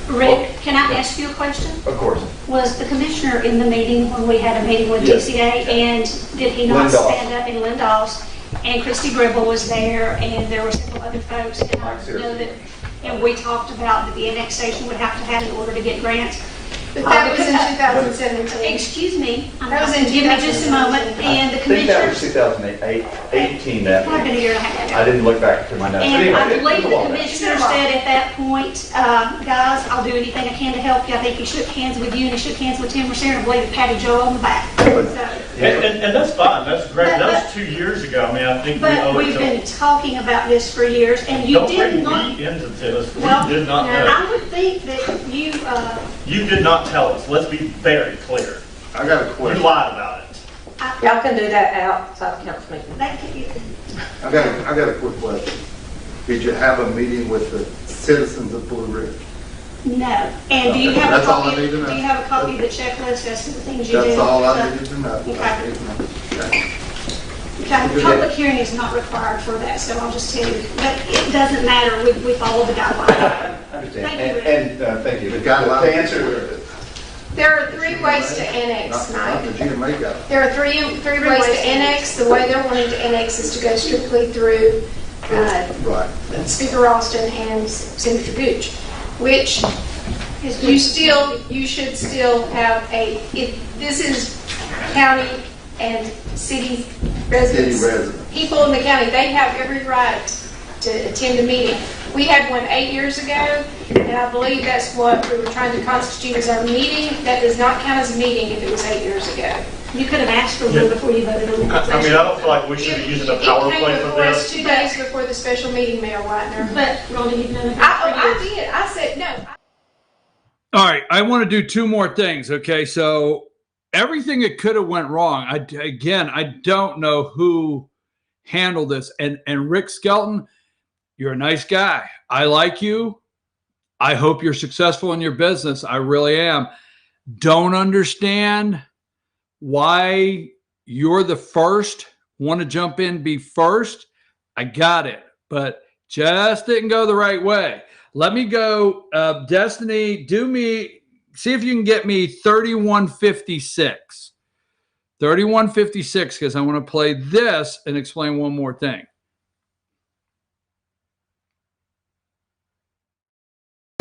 Rick, can I ask you a question? Of course. Was the commissioner in the meeting when we had a meeting with DCA, and did he not stand up in Lindahl's? And Christy Gribble was there, and there were several other folks, and I know that, and we talked about that the annexation would have to happen in order to get grants. But that was in 2017. Excuse me. That was in Give me just a moment. And the commissioner. I commissioner. think that was 2018. That I've been a year and a half ago. I didn't look back to my notes. And anyway, I believe the commissioner said at that point, guys, I'll do anything I can to help you. I think he shook hands with you and he shook hands with Tim Mercer, and I believe he patted Joe on the back. And that's fine. That's great. That was 2 years ago. I mean, I think but we've been talking about this for years, and you did not. We into this. Well, we did not know. I would think that you. You did not tell us. Let's be very clear. I got a question. You lied about it. Y'all can do that outside the council meeting. I got a quick question. Did you have a meeting with the citizens of Blue Ridge? No. And do you have a That's all I copy? need to know. Do you have a copy of the checklist as to the things you do? That's all I needed to know. Okay. Okay. Okay. Public hearing is not required for that, so I'll just tell you. But it doesn't matter. We follow the guidelines. I understand. Thank you, Rick. And thank you. The guidelines. To answer, There are 3 ways to annex, Not Mike. the GMA guy. There are three ways to annex. The way they're wanting to annex is to go strictly through Right. Speaker Ralston and Senator Gooch, which you should still have this is county and city residents. City residents. People in the county, they have every right to attend a meeting. We had one 8 years ago, and I believe that's what we were trying to constitute as our meeting. That does not count as a meeting if it was 8 years ago. You could have asked for one before you voted on it. I mean, I don't feel like we should be using a power play for It came before us this. 2 days before the special meeting, Mayor Whitener. But, Rhonda, you've done it. I did. I said, no. All right, I want to do 2 more things. Okay, so everything that could have went wrong. I don't know who handled this. And Rick Skelton, you're a nice guy. I like you. I hope you're successful in your business. I really am. Don't understand why you're the first. Want to jump in, be first. I got it, but just didn't go the right way. Let me go, Destiny, see if you can get me 3156. 3156, because I want to play this and explain one more thing.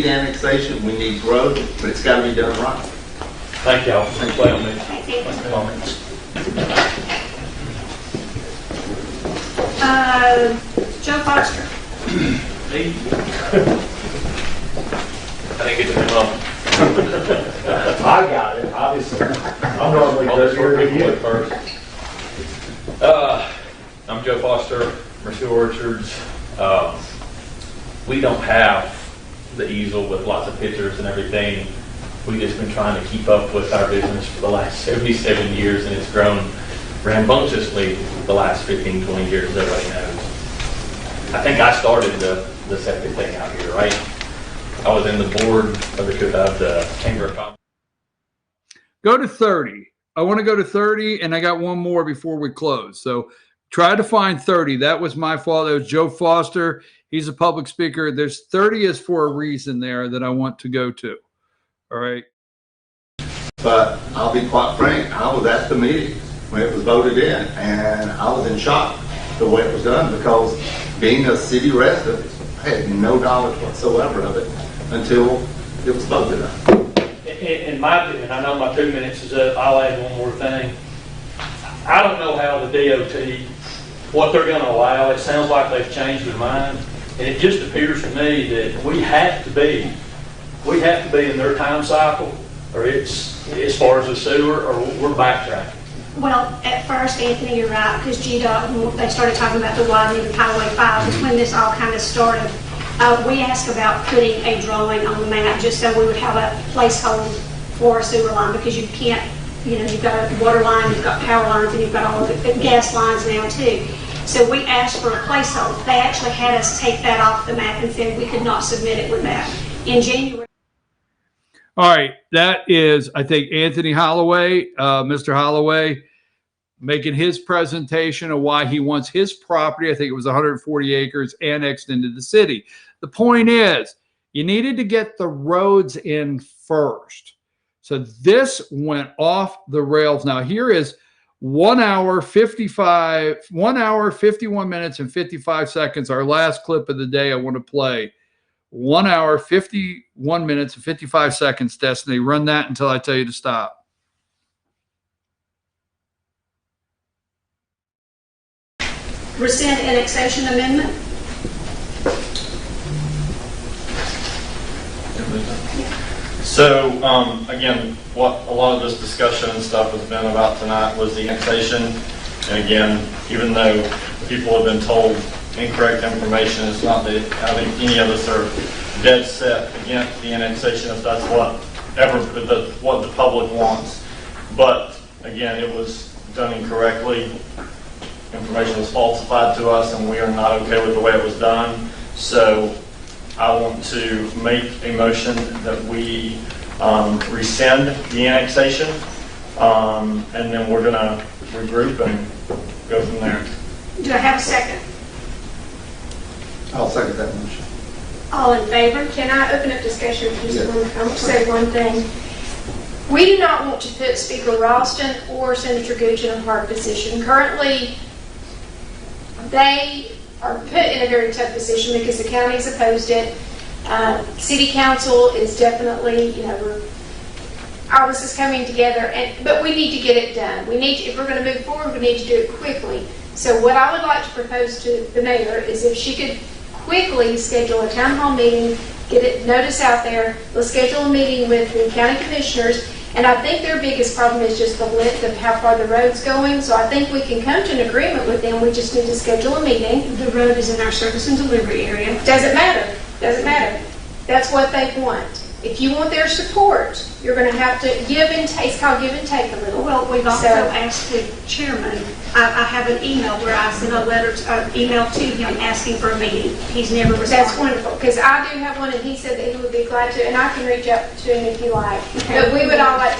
Annexation, we need growth, but it's got to be done right. Thank y'all. Thank you. Joe Foster. I didn't get to come up. I got it, obviously. I'm normally good here first. I'm Joe Foster, Mercy Orchards. We don't have the easel with lots of pictures and everything. We've just been trying to keep up with our business for the last 77 years, and it's grown rambunctiously the last 15, 20 years, as everybody knows. I think I started the septic thing out here, right? I was in the board of the Chamber of Commerce. Go to 30. I want to go to 30, and I got one more before we close. So try to find 30. That was my fault. That was Joe Foster. He's a public speaker. There's 30 is for a reason there that I want to go to. All right. But I'll be quite frank, I was at the meeting when it was voted in, and I was in shock the way it was done, because being a city resident, I had no knowledge whatsoever of it until it was voted on. In my opinion, I know my 2 minutes is up. I'll add one more thing. I don't know how the DOT, what they're going to allow. It sounds like they've changed their mind, and it just appears to me that we have to be in their time cycle, or it's as far as the sewer, or we're backtracking. Well, at first, Anthony, you're right, because GDOT, when they started talking about the widening of Highway 5, is when this all kind of started. We asked about putting a drawing on the map just so we would have a placeholder for a sewer line, because you can't, you've got a water line, you've got power lines, and you've got all the gas lines now too. So we asked for a placeholder. They actually had us take that off the map and said we could not submit it with that. In January. All right. That is, I think, Anthony Holloway, Mr. Holloway, making his presentation of why he wants his property, I think it was 140 acres, annexed into the city. The point is, you needed to get the roads in first. So this went off the rails. Now here is 1 hour, 51 minutes and 55 seconds. Our last clip of the day I want to play. 1 hour, 51 minutes and 55 seconds, Destiny. Run that until I tell you to stop. Rescind annexation amendment. So, again, what a lot of this discussion and stuff has been about tonight was the annexation. And again, even though people have been told incorrect information, it's not that I think any of us are dead set against the annexation if that's what the public wants. But again, it was done incorrectly. Information was falsified to us, and we are not okay with the way it was done. So I want to make a motion that we rescind the annexation, and then we're going to regroup and go from there. Do I have a second? I'll second that motion. All in favor? Can I open up discussion for just Yes. one? I want to say one thing. We do not want to put Speaker Ralston or Senator Gooch in a hard position. Currently, they are put in a very tough position because the county's opposed it. City council is definitely, all this is coming together, but we need to get it done. We need to, if we're going to move forward, we need to do it quickly. So what I would like to propose to the mayor is if she could quickly schedule a town hall meeting, get it notice out there. Let's schedule a meeting with the county commissioners. And I think their biggest problem is just the length of how far the road's going. So I think we can come to an agreement with them. We just need to schedule a meeting. The road is in our service and delivery area. Doesn't matter. Doesn't matter. That's what they want. If you want their support, you're going to have to give and take. It's called give and take a little. Well, we've also asked the chairman. I have an email where I sent a letter, email to him asking for a meeting. He's never responded. That's wonderful, because I do have one, and he said that he would be glad to, and I can reach out to him if you like. Okay. But we would like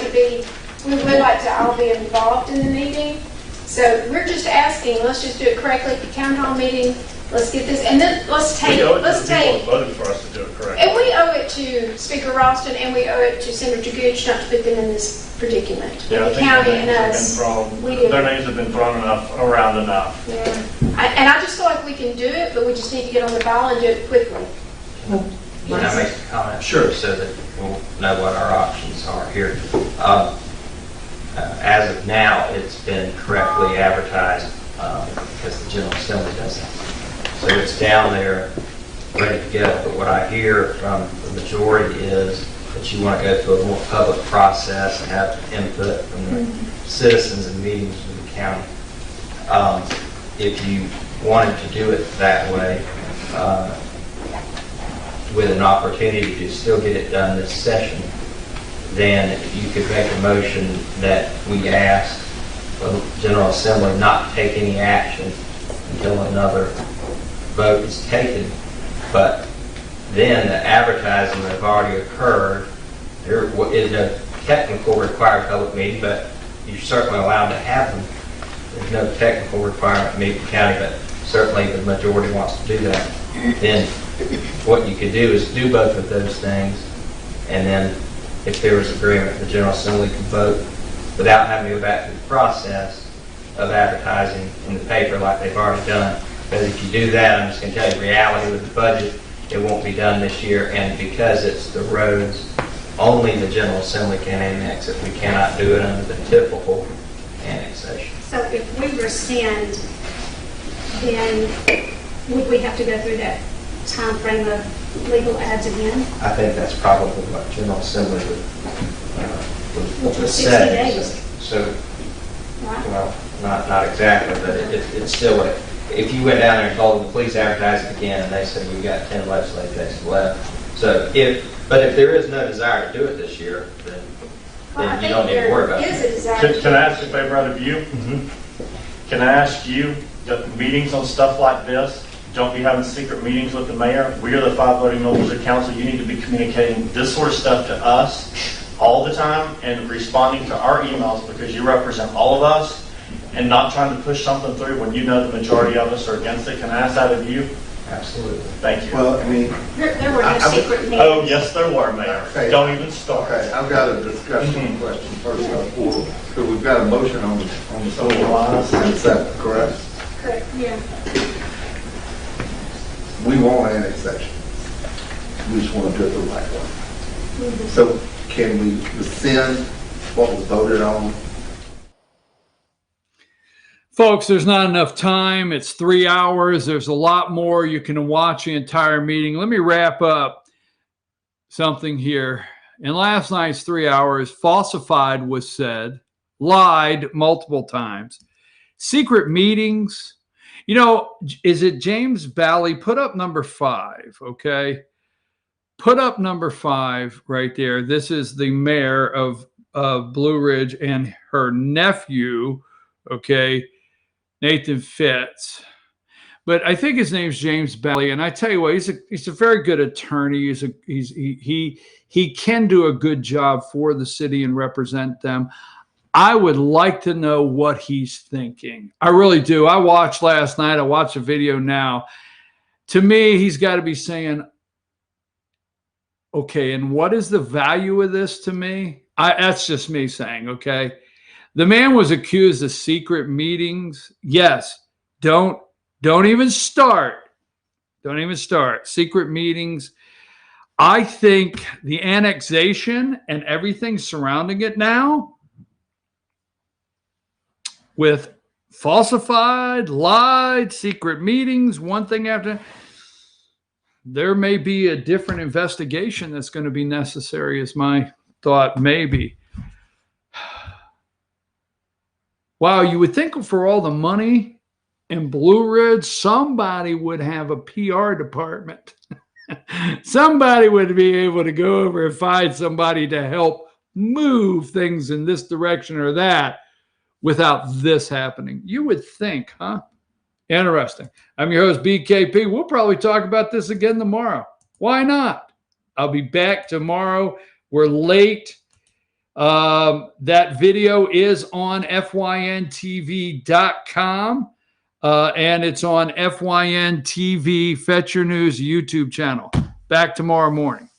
to all be involved in the meeting. So we're just asking, let's just do it correctly at the town hall meeting. Let's get this, and then let's take. We owe it to the people that voted for us to do it correctly. And we owe it to Speaker Ralston, and we owe it to Senator Gooch not to put them in this predicament. Yeah, I The think county their and names have us. been We thrown, did. their names have been thrown around enough. Yeah. And I just feel like we can do it, but we just need to get on the ball and do it quickly. Can I make a comment? Sure. So that we'll know what our options are here. As of now, it's been correctly advertised because the General Assembly doesn't. So it's down there, ready to go. But what I hear from the majority is that you want to go through a more public process and have input from the citizens and meetings with the county. If you wanted to do it that way, with an opportunity to still get it done this session, then you could make a motion that we ask the General Assembly not to take any action until another vote is taken. But then the advertising that have already occurred, there is no technical required public meeting, but you're certainly allowed to have them. There's no technical requirement to meet the county, but certainly the majority wants to do that. Then what you could do is do both of those things, and then if there was agreement, the General Assembly could vote without having to go back through the process of advertising in the paper like they've already done. Because if you do that, I'm just going to tell you, reality with the budget, it won't be done this year, and because it's the roads, only the General Assembly can annex it. We cannot do it under the typical annexation. So if we rescind, then would we have to go through that time frame of legal ads again? I think that's probably what General Assembly would was 60 say. days. So, Right. well, not exactly, but it's still, if you went down there and told them, please advertise it again, and they said, we've got 10 legislative days left. So if there is no desire to do it this year, then you don't need to worry about it. Can I ask a favor out of you? Can I ask you, that meetings on stuff like this, don't be having secret meetings with the mayor. We are the 5 voting members of council. You need to be communicating this sort of stuff to us all the time and responding to our emails, because you represent all of us, and not trying to push something through when you know the majority of us are against it. Can I ask that of you? Absolutely. Thank you. Well, I mean, There were no secret meetings. Oh, yes, there were, Mayor. Okay. Don't even start. okay, I've got a discussion question first of all. So we've got a motion on the floor and second, correct? Correct, yeah. We want annexation. We just want to do it the right way. So can we rescind what was voted on? Folks, there's not enough time. It's 3 hours. There's a lot more. You can watch the entire meeting. Let me wrap up something here. In last night's 3 hours, falsified was said, lied multiple times. Secret meetings. You know, is it James Bally? Put up number 5, okay? Put up number 5 right there. This is the mayor of Blue Ridge and her nephew, okay, Nathan Fitz. but I think his name's James Bailey. And I tell you what, he's a very good attorney. He can do a good job for the city and represent them. I would like to know what he's thinking. I really do. I watched last night. I watched a video now. To me, he's got to be saying, okay, and what is the value of this to me? That's just me saying, okay. The man was accused of secret meetings. Yes, don't even start. Don't even start. Secret meetings. I think the annexation and everything surrounding it now, with falsified, lied, secret meetings, one thing after, there may be a different investigation that's going to be necessary, is my thought, maybe. Wow, you would think for all the money in Blue Ridge, somebody would have a PR department. Somebody would be able to go over and find somebody to help move things in this direction or that without this happening. You would think, huh? Interesting. I'm your host, BKP. We'll probably talk about this again tomorrow. Why not? I'll be back tomorrow. We're late. That video is on fyntv.com. And it's on FYN TV, Fetch Your News YouTube channel. Back tomorrow morning.